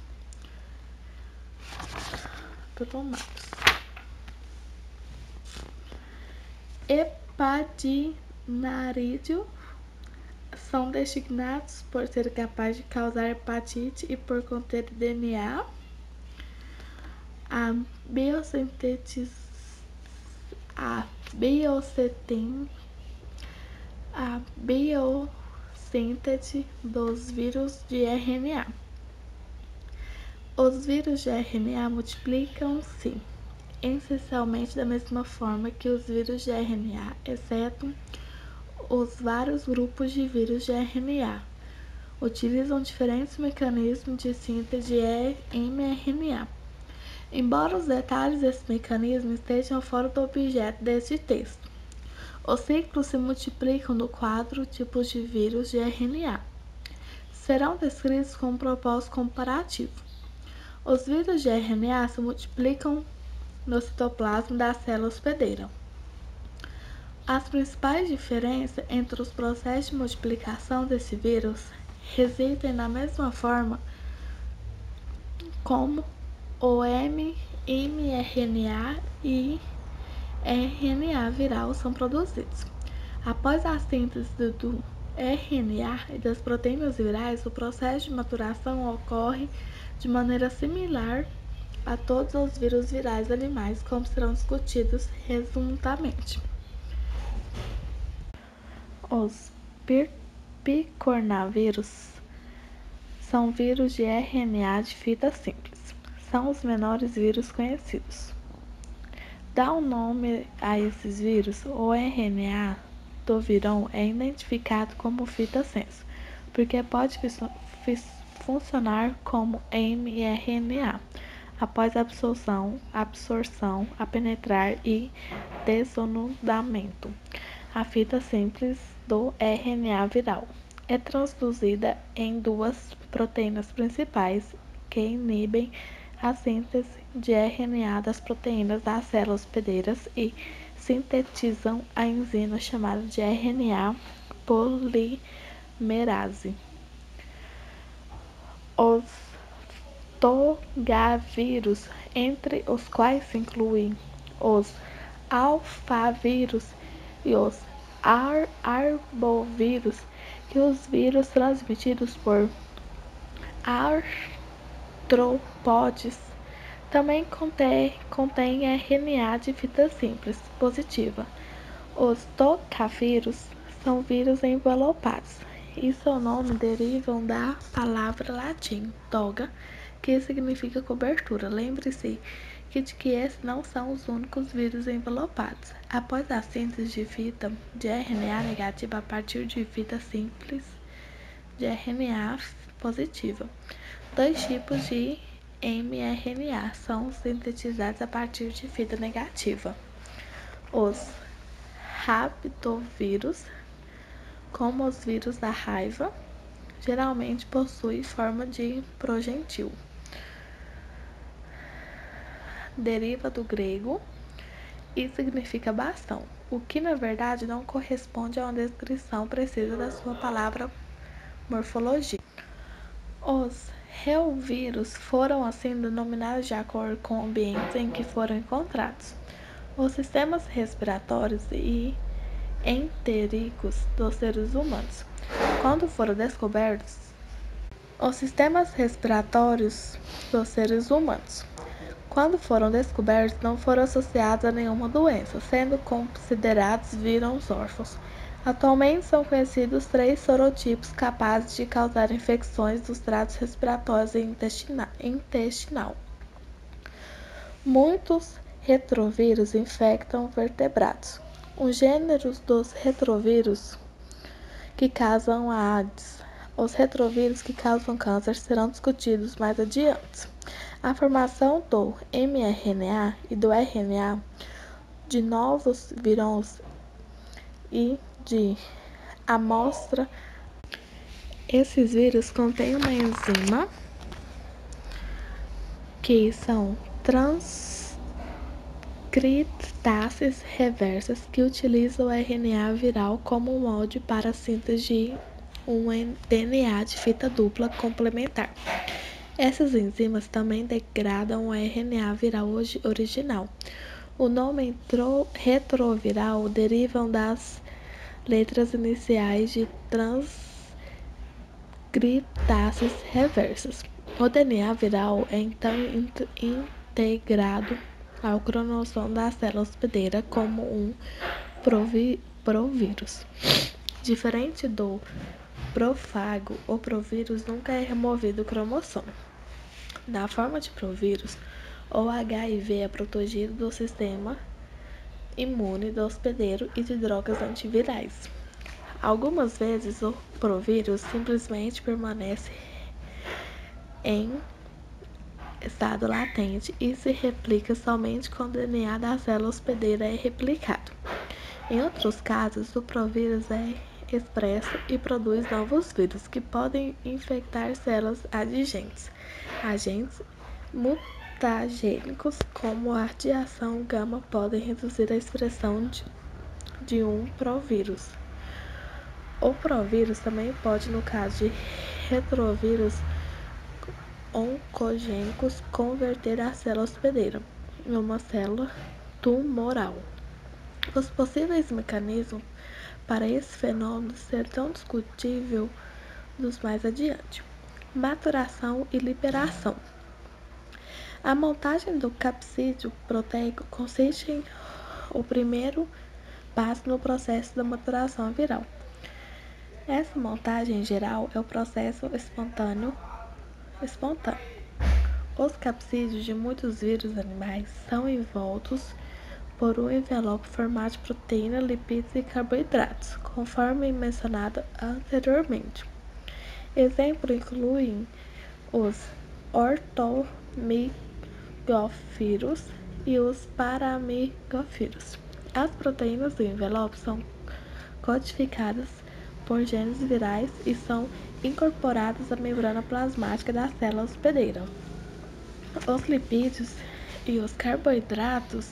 Hepatinarídeo são designados por ser capaz de causar hepatite e por conter DNA. A biossíntese dos vírus de RNA. Os vírus de RNA multiplicam-se essencialmente da mesma forma que os vírus de RNA, exceto os vários grupos de vírus de RNA utilizam diferentes mecanismos de síntese de mRNA. Embora os detalhes desse mecanismo estejam fora do objeto deste texto, os ciclos se multiplicam no quadro tipos de vírus de RNA. Serão descritos com um propósito comparativo. Os vírus de RNA se multiplicam no citoplasma da célula hospedeira. As principais diferenças entre os processos de multiplicação desse vírus residem na mesma forma como o mRNA e RNA viral são produzidos. Após a síntese do RNA e das proteínas virais, o processo de maturação ocorre de maneira similar a todos os vírus virais animais, como serão discutidos resumidamente. Os picornavírus são vírus de RNA de fita simples. são os menores vírus conhecidos. Dá um nome a esses vírus, o RNA do vírus é identificado como fita senso, porque pode funcionar como mRNA após absorção, a penetrar e desonudamento. A fita simples do RNA viral é transduzida em duas proteínas principais que inibem a síntese de RNA das proteínas das células hospedeiras e sintetizam a enzima chamada de RNA polimerase. Os togavírus, entre os quais se incluem os alfavírus e os arbovírus, que os vírus transmitidos por artrópodes também contêm RNA de fita simples positiva. Os tocavírus são vírus envelopados e seu nome derivam da palavra latim toga, que significa cobertura. Lembre-se de que esses não são os únicos vírus envelopados. Após a síntese de fita de RNA negativa a partir de fita simples de RNA positiva, dois tipos de mRNA são sintetizados a partir de fita negativa. Os rabitovírus, como os vírus da raiva, geralmente possuem forma de progentil. Deriva do grego e significa bastão, o que na verdade não corresponde a uma descrição precisa da sua palavra morfologia. Os reovírus foram assim denominados de acordo com o ambiente em que foram encontrados. Os sistemas respiratórios e entéricos dos seres humanos. Quando foram descobertos, os sistemas respiratórios dos seres humanos, não foram associados a nenhuma doença, sendo considerados vírus órfãos. Atualmente são conhecidos 3 sorotipos capazes de causar infecções dos tratos respiratórios e intestinal. Muitos retrovírus infectam vertebrados. Os gêneros dos retrovírus que causam a AIDS. Os retrovírus que causam câncer serão discutidos mais adiante. A formação do mRNA e do RNA de novos vírus e de amostra. Esses vírus contêm uma enzima que são transcriptases reversas que utilizam o RNA viral como molde para a síntese de um DNA de fita dupla complementar. Essas enzimas também degradam o RNA viral original. O nome retroviral deriva das letras iniciais de transcriptases reversas. O DNA viral é então integrado ao cromossomo da célula hospedeira como um provírus. Diferente do prófago, o provírus nunca é removido do cromossomo. Na forma de provírus, o HIV é protegido do sistema imune do hospedeiro e de drogas antivirais. Algumas vezes o provírus simplesmente permanece em estado latente e se replica somente quando o DNA da célula hospedeira é replicado. Em outros casos, o provírus é expresso e produz novos vírus que podem infectar células adjacentes. Agentes mutagênicos como a radiação gama podem reduzir a expressão de um provírus. O provírus também pode, no caso de retrovírus oncogênicos, converter a célula hospedeira em uma célula tumoral. Os possíveis mecanismos para esse fenômeno serão discutíveis mais adiante. Maturação e liberação. A montagem do capsídeo proteico consiste em o primeiro passo no processo da maturação viral. Essa montagem, em geral, é o processo espontâneo. Os capsídeos de muitos vírus animais são envoltos por um envelope formado de proteína, lipídios e carboidratos, conforme mencionado anteriormente. Exemplos incluem os ortomigófiros e os paramigófiros. As proteínas do envelope são codificadas por genes virais e são incorporadas à membrana plasmática da célula hospedeira. Os lipídios e os carboidratos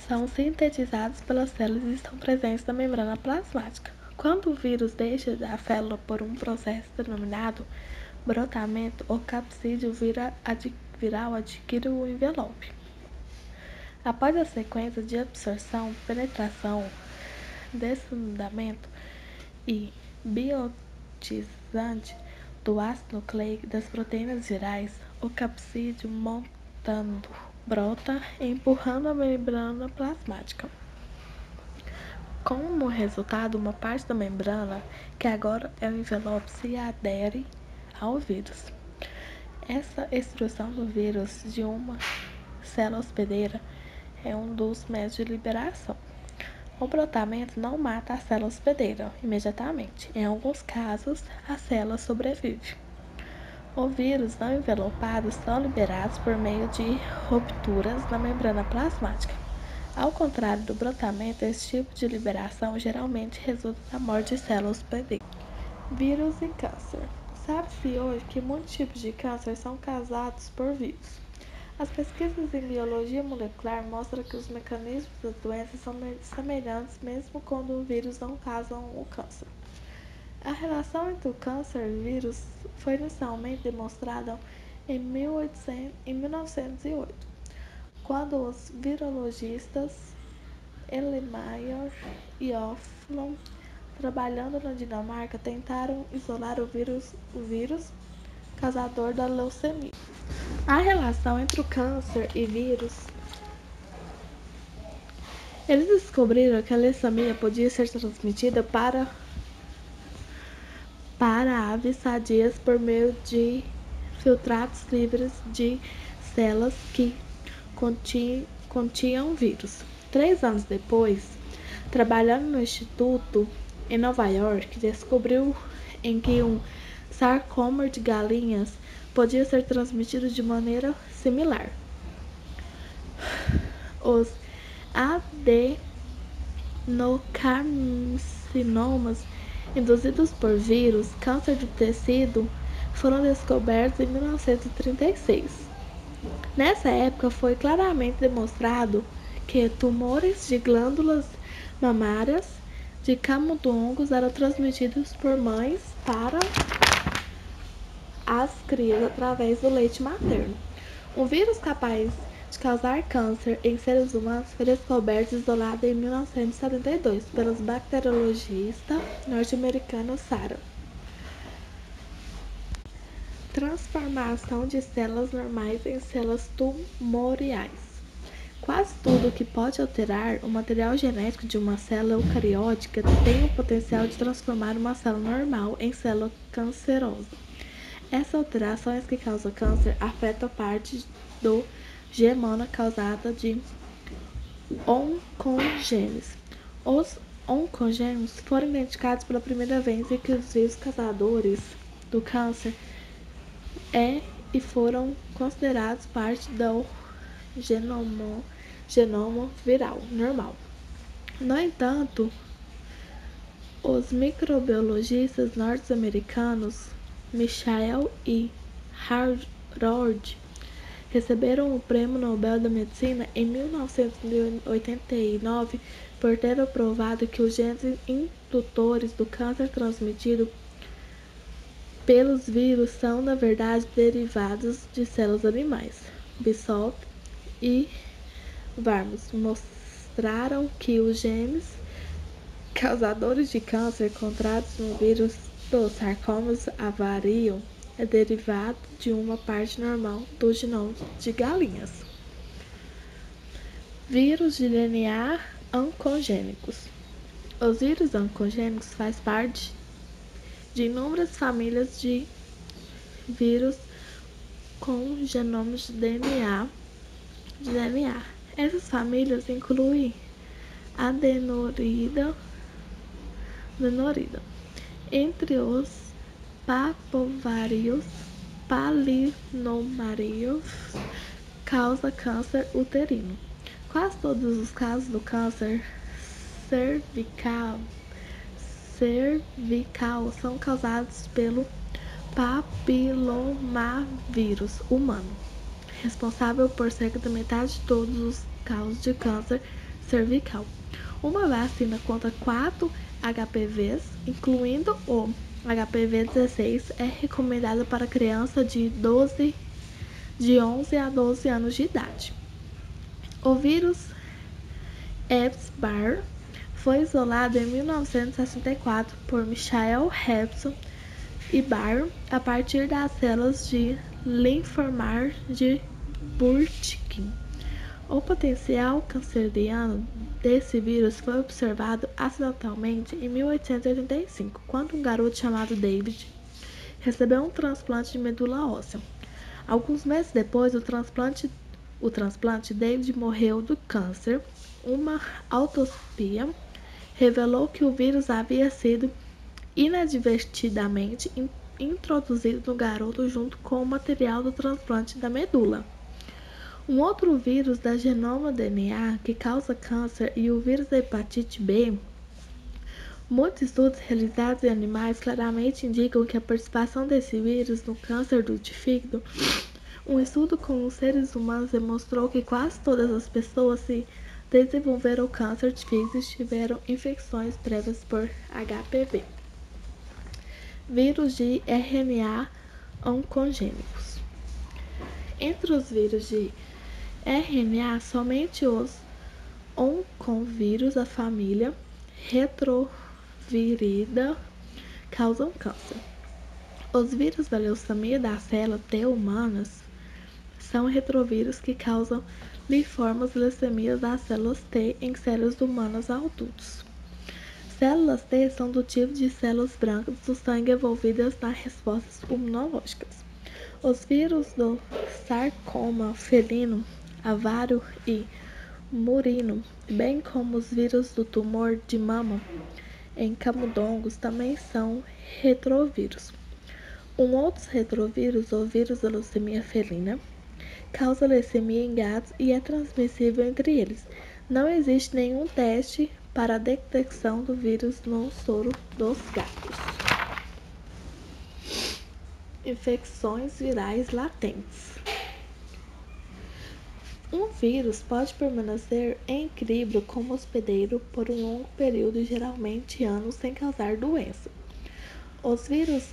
são sintetizados pelas células e estão presentes na membrana plasmática. Quando o vírus deixa a célula por um processo denominado brotamento, o capsídeo viral adquire o envelope. Após a sequência de absorção, penetração, desnudamento e biotizante do ácido nucleico das proteínas virais, o capsídeo montando brota, empurrando a membrana plasmática. Como resultado, uma parte da membrana, que agora é o envelope, se adere ao vírus. Essa extrusão do vírus de uma célula hospedeira é um dos métodos de liberação. O brotamento não mata a célula hospedeira imediatamente. Em alguns casos, a célula sobrevive. Os vírus não envelopados são liberados por meio de rupturas na membrana plasmática. Ao contrário do brotamento, esse tipo de liberação geralmente resulta da morte de células hospedeiras. Vírus e câncer. Sabe-se hoje que muitos tipos de câncer são causados por vírus. As pesquisas em biologia molecular mostram que os mecanismos das doenças são semelhantes mesmo quando os vírus não causam o câncer. A relação entre o câncer e o vírus foi inicialmente demonstrada em 1908, quando os virologistas Erlenmeyer e Hoffmann, trabalhando na Dinamarca, tentaram isolar o vírus causador da leucemia. A relação entre o câncer e vírus. Eles descobriram que a leucemia podia ser transmitida para aves sadias por meio de filtrados livres de células que continham vírus. 3 anos depois, trabalhando no instituto em Nova York, descobriu em que um sarcoma de galinhas podia ser transmitido de maneira similar. Os adenocarcinomas induzidos por vírus, câncer do tecido, foram descobertos em 1936. Nessa época foi claramente demonstrado que tumores de glândulas mamárias de camundongos eram transmitidos por mães para as crias através do leite materno. Um vírus capaz de causar câncer em seres humanos foi descoberto e isolado em 1972 pelo bacteriologista norte-americano Sarah. Transformação de células normais em células tumorais. Quase tudo que pode alterar o material genético de uma célula eucariótica tem o potencial de transformar uma célula normal em célula cancerosa. Essas alterações que causam câncer afetam parte do genoma causada de oncogenes. Os oncogenes foram identificados pela primeira vez em que os vírus causadores do câncer e foram considerados parte do genoma viral normal. No entanto, os microbiologistas norte-americanos Michael e Harold receberam o Prêmio Nobel da Medicina em 1989 por ter provado que os genes indutores do câncer transmitido pelos vírus são, na verdade, derivados de células animais. Bishop e Varmus mostraram que os genes causadores de câncer encontrados no vírus dos sarcomas avariam é derivado de uma parte normal do genoma de galinhas. Vírus de DNA oncogênicos. Os vírus oncogênicos fazem parte de inúmeras famílias de vírus com genomas de DNA. Essas famílias incluem adenorida, entre os papovários, palinomários, causa câncer uterino. Quase todos os casos do câncer cervical são causados pelo papilomavírus humano, responsável por cerca da metade de todos os casos de câncer cervical. Uma vacina contra 4 HPVs, incluindo o HPV-16, é recomendada para crianças de 11 a 12 anos de idade. O vírus Epstein-Barr foi isolado em 1964 por Michael Hobson e Barr a partir das células de linfoma de Burkitt. O potencial canceriano desse vírus foi observado acidentalmente em 1885, quando um garoto chamado David recebeu um transplante de medula óssea. Alguns meses depois do transplante, David morreu do câncer. Uma autopsia revelou que o vírus havia sido inadvertidamente introduzido no garoto junto com o material do transplante da medula. Um outro vírus da genoma DNA que causa câncer e o vírus da hepatite B. Muitos estudos realizados em animais claramente indicam que a participação desse vírus no câncer do fígado. Um estudo com os seres humanos demonstrou que quase todas as pessoas que desenvolveram câncer de fígado tiveram infecções prévias por HPV. Vírus de RNA oncogênicos. Entre os vírus de RNA, somente os oncovírus da família retrovírida causam câncer. Os vírus da leucemia da célula T humanas são retrovírus que causam linfomas e leucemia das células T em seres humanos adultos. Células T são do tipo de células brancas do sangue envolvidas nas respostas imunológicas. Os vírus do sarcoma felino, avário e murino, bem como os vírus do tumor de mama em camundongos, também são retrovírus. Outros retrovírus, o vírus da leucemia felina, causa leucemia em gatos e é transmissível entre eles. Não existe nenhum teste para a detecção do vírus no soro dos gatos. Infecções virais latentes. Um vírus pode permanecer em equilíbrio como hospedeiro por um longo período, geralmente anos, sem causar doença. Os vírus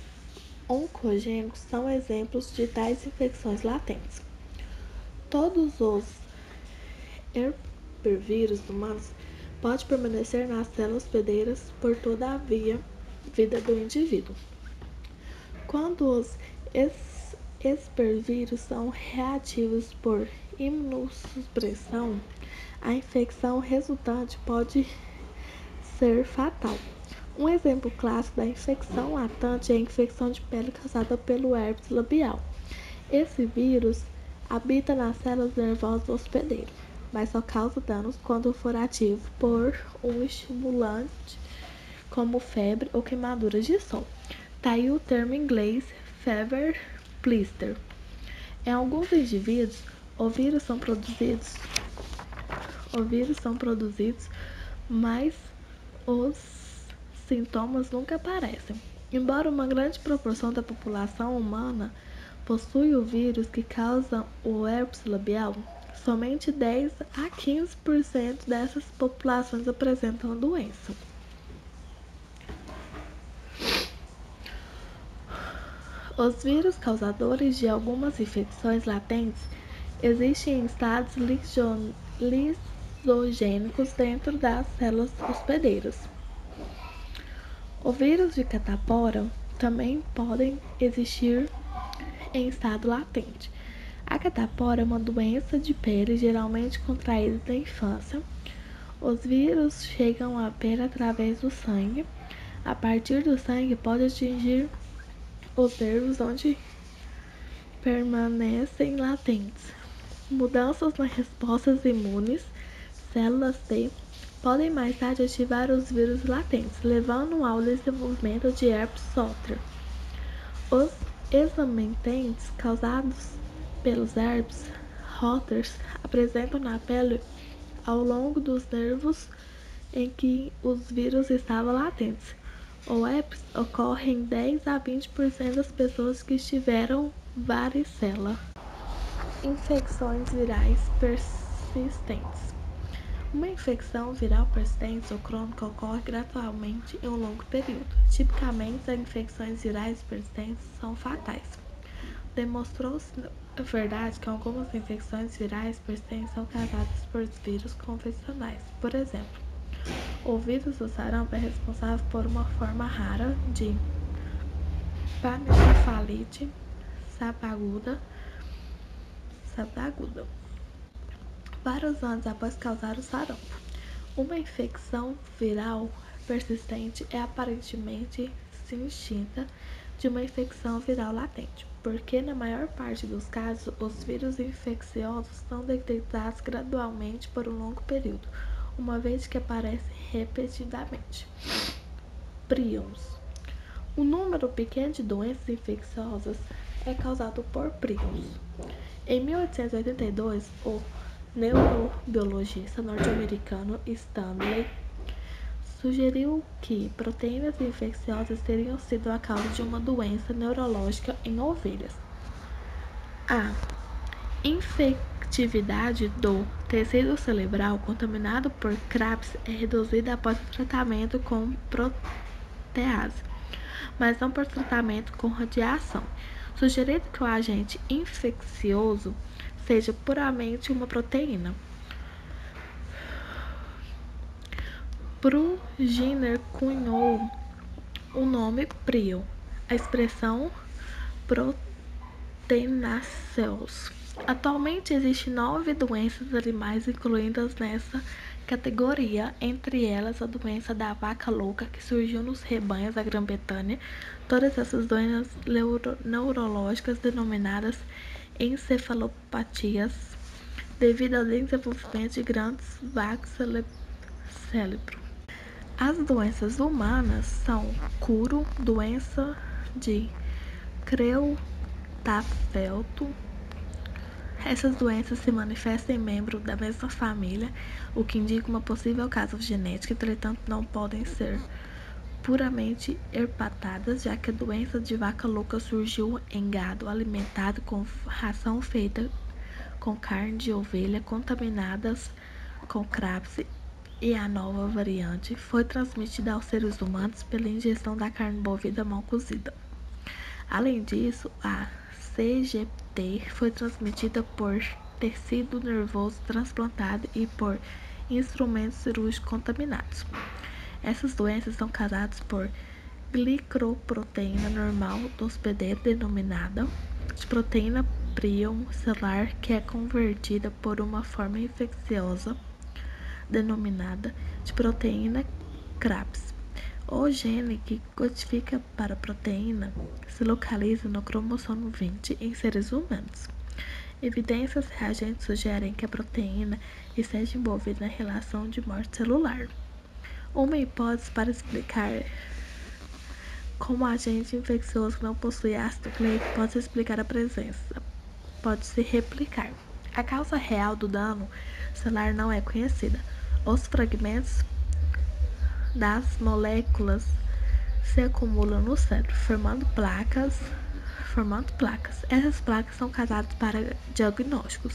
oncogênicos são exemplos de tais infecções latentes. Todos os herpesvírus humanos podem permanecer nas células hospedeiras por toda a vida do indivíduo. Quando os herpesvírus são reativos por imunossupressão, a infecção resultante pode ser fatal. Um exemplo clássico da infecção latente é a infecção de pele causada pelo herpes labial. Esse vírus habita nas células nervosas do hospedeiro, mas só causa danos quando for ativo por um estimulante como febre ou queimaduras de sol. Daí o termo inglês fever blister. Em alguns indivíduos, os vírus são produzidos, mas os sintomas nunca aparecem. Embora uma grande proporção da população humana possui o vírus que causa o herpes labial, somente 10 a 15% dessas populações apresentam a doença. Os vírus causadores de algumas infecções latentes existem em estados lisogênicos dentro das células hospedeiras. O vírus de catapora também podem existir em estado latente. A catapora é uma doença de pele geralmente contraída na infância. Os vírus chegam à pele através do sangue. A partir do sangue pode atingir os nervos onde permanecem latentes. Mudanças nas respostas imunes, células T, podem mais tarde ativar os vírus latentes, levando ao desenvolvimento de herpes zoster. Os examententes causados pelos herpes zoster apresentam na pele ao longo dos nervos em que os vírus estavam latentes. O herpes ocorre em 10 a 20% das pessoas que tiveram varicela. Infecções virais persistentes. Uma infecção viral persistente ou crônica ocorre gradualmente em um longo período. Tipicamente, as infecções virais persistentes são fatais. Demonstrou-se a verdade que algumas infecções virais persistentes são causadas por vírus convencionais. Por exemplo, o vírus do sarampo é responsável por uma forma rara de panencefalite subaguda. Vários anos após causar o sarampo. Uma infecção viral persistente é aparentemente distinta de uma infecção viral latente, porque na maior parte dos casos, os vírus infecciosos são detectados gradualmente por um longo período, uma vez que aparecem repetidamente. Prions. Um número pequeno de doenças infecciosas é causado por prions. Em 1882, o neurobiologista norte-americano Stanley sugeriu que proteínas infecciosas teriam sido a causa de uma doença neurológica em ovelhas. A infectividade do tecido cerebral contaminado por CRAPS é reduzida após o tratamento com protease, mas não por tratamento com radiação, sugerindo que o agente infeccioso seja puramente uma proteína. Brugner cunhou o nome prion, a expressão proteinaceuls. Atualmente existem 9 doenças animais incluídas nessa categoria, entre elas a doença da vaca louca, que surgiu nos rebanhos da Grã-Bretanha. Todas essas doenças neurológicas denominadas encefalopatias, devido ao desenvolvimento de grandes vacas cérebro. As doenças humanas são curo, doença de Creutzfeldt. Essas doenças se manifestam em membros da mesma família, o que indica uma possível causa genética, entretanto não podem ser puramente herpetadas, já que a doença de vaca louca surgiu em gado alimentado com ração feita com carne de ovelha contaminadas com CRAPS, e a nova variante foi transmitida aos seres humanos pela ingestão da carne bovina mal cozida. Além disso, a CGT foi transmitida por tecido nervoso transplantado e por instrumentos cirúrgicos contaminados. Essas doenças são causadas por glicoproteína normal do hospedeiro, denominada de proteína prion celular, que é convertida por uma forma infecciosa, denominada de proteína CRAPS. O gene que codifica para a proteína se localiza no cromossomo 20 em seres humanos. Evidências reagentes sugerem que a proteína esteja envolvida na relação de morte celular. Uma hipótese para explicar como agente infeccioso que não possui ácido nucleico pode explicar a presença, pode se replicar. A causa real do dano celular não é conhecida. Os fragmentos das moléculas se acumulam no cérebro, formando placas. Essas placas são causadas para diagnósticos,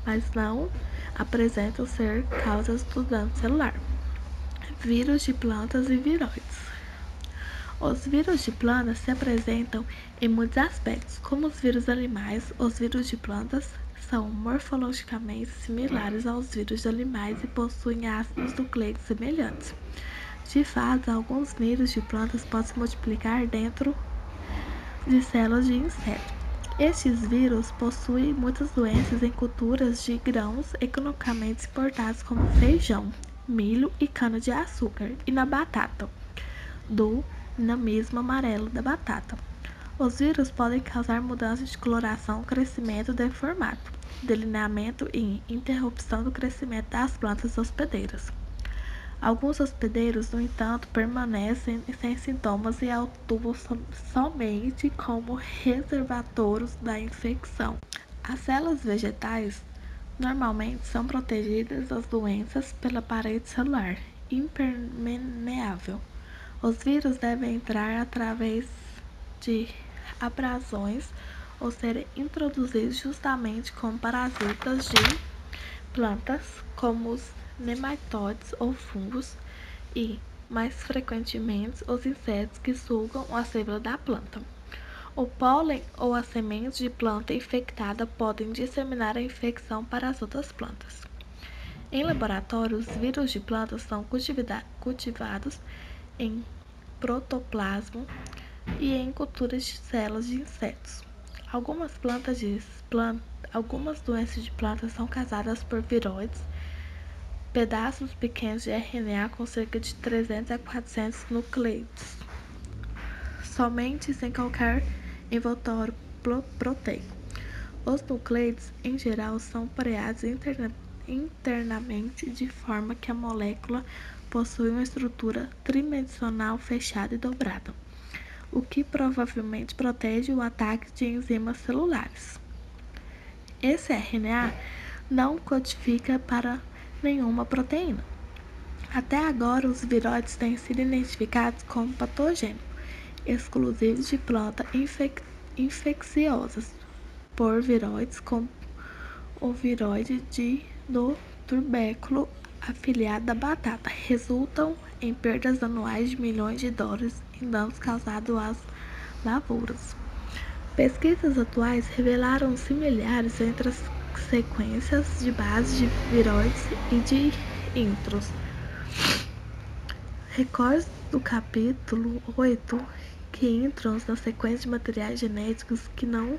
mas não apresentam ser causas do dano celular. Vírus de plantas e viroides. Os vírus de plantas se apresentam em muitos aspectos. Como os vírus animais, os vírus de plantas são morfologicamente similares aos vírus de animais e possuem ácidos nucleicos semelhantes. De fato, alguns vírus de plantas podem se multiplicar dentro de células de inseto. Estes vírus possuem muitas doenças em culturas de grãos economicamente exportados como feijão, milho e cana-de-açúcar, e na batata, do dinamismo amarelo da batata. Os vírus podem causar mudanças de coloração, crescimento deformado, delineamento e interrupção do crescimento das plantas hospedeiras. Alguns hospedeiros, no entanto, permanecem sem sintomas e atuam somente como reservatórios da infecção. As células vegetais normalmente são protegidas das doenças pela parede celular impermeável. Os vírus devem entrar através de abrasões ou serem introduzidos justamente como parasitas de plantas, como os nematóides ou fungos, e, mais frequentemente, os insetos que sugam a seiva da planta. O pólen ou as sementes de planta infectada podem disseminar a infecção para as outras plantas. Em laboratório, os vírus de plantas são cultivados em protoplasma e em culturas de células de insetos. Algumas doenças de plantas são causadas por viroides, pedaços pequenos de RNA com cerca de 300 a 400 nucleótidos, somente sem qualquer envoltório proteico. Os nucleótidos, em geral, são pareados internamente de forma que a molécula possui uma estrutura tridimensional fechada e dobrada, o que provavelmente protege o ataque de enzimas celulares. Esse RNA não codifica para nenhuma proteína. Até agora, os viroides têm sido identificados como patogênicos exclusivos de plantas infecciosas por viroides, como o viroide do tubérculo afiliado da batata, resultam em perdas anuais de milhões de dólares em danos causados às lavouras. Pesquisas atuais revelaram similares entre as sequências de base de viroides e de intros. Recordes do capítulo 8 que introns na sequência de materiais genéticos que não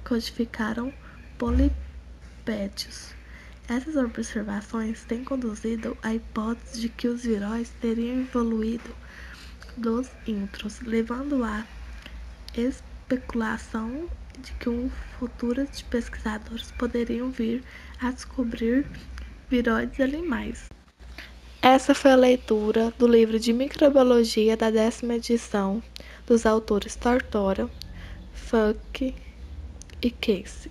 codificaram polipéptidos. Essas observações têm conduzido à hipótese de que os viróides teriam evoluído dos intros, levando à especulação de que futuros pesquisadores poderiam vir a descobrir viroides animais. Essa foi a leitura do livro de microbiologia da 10ª edição, dos autores Tortora, Funk e Casey.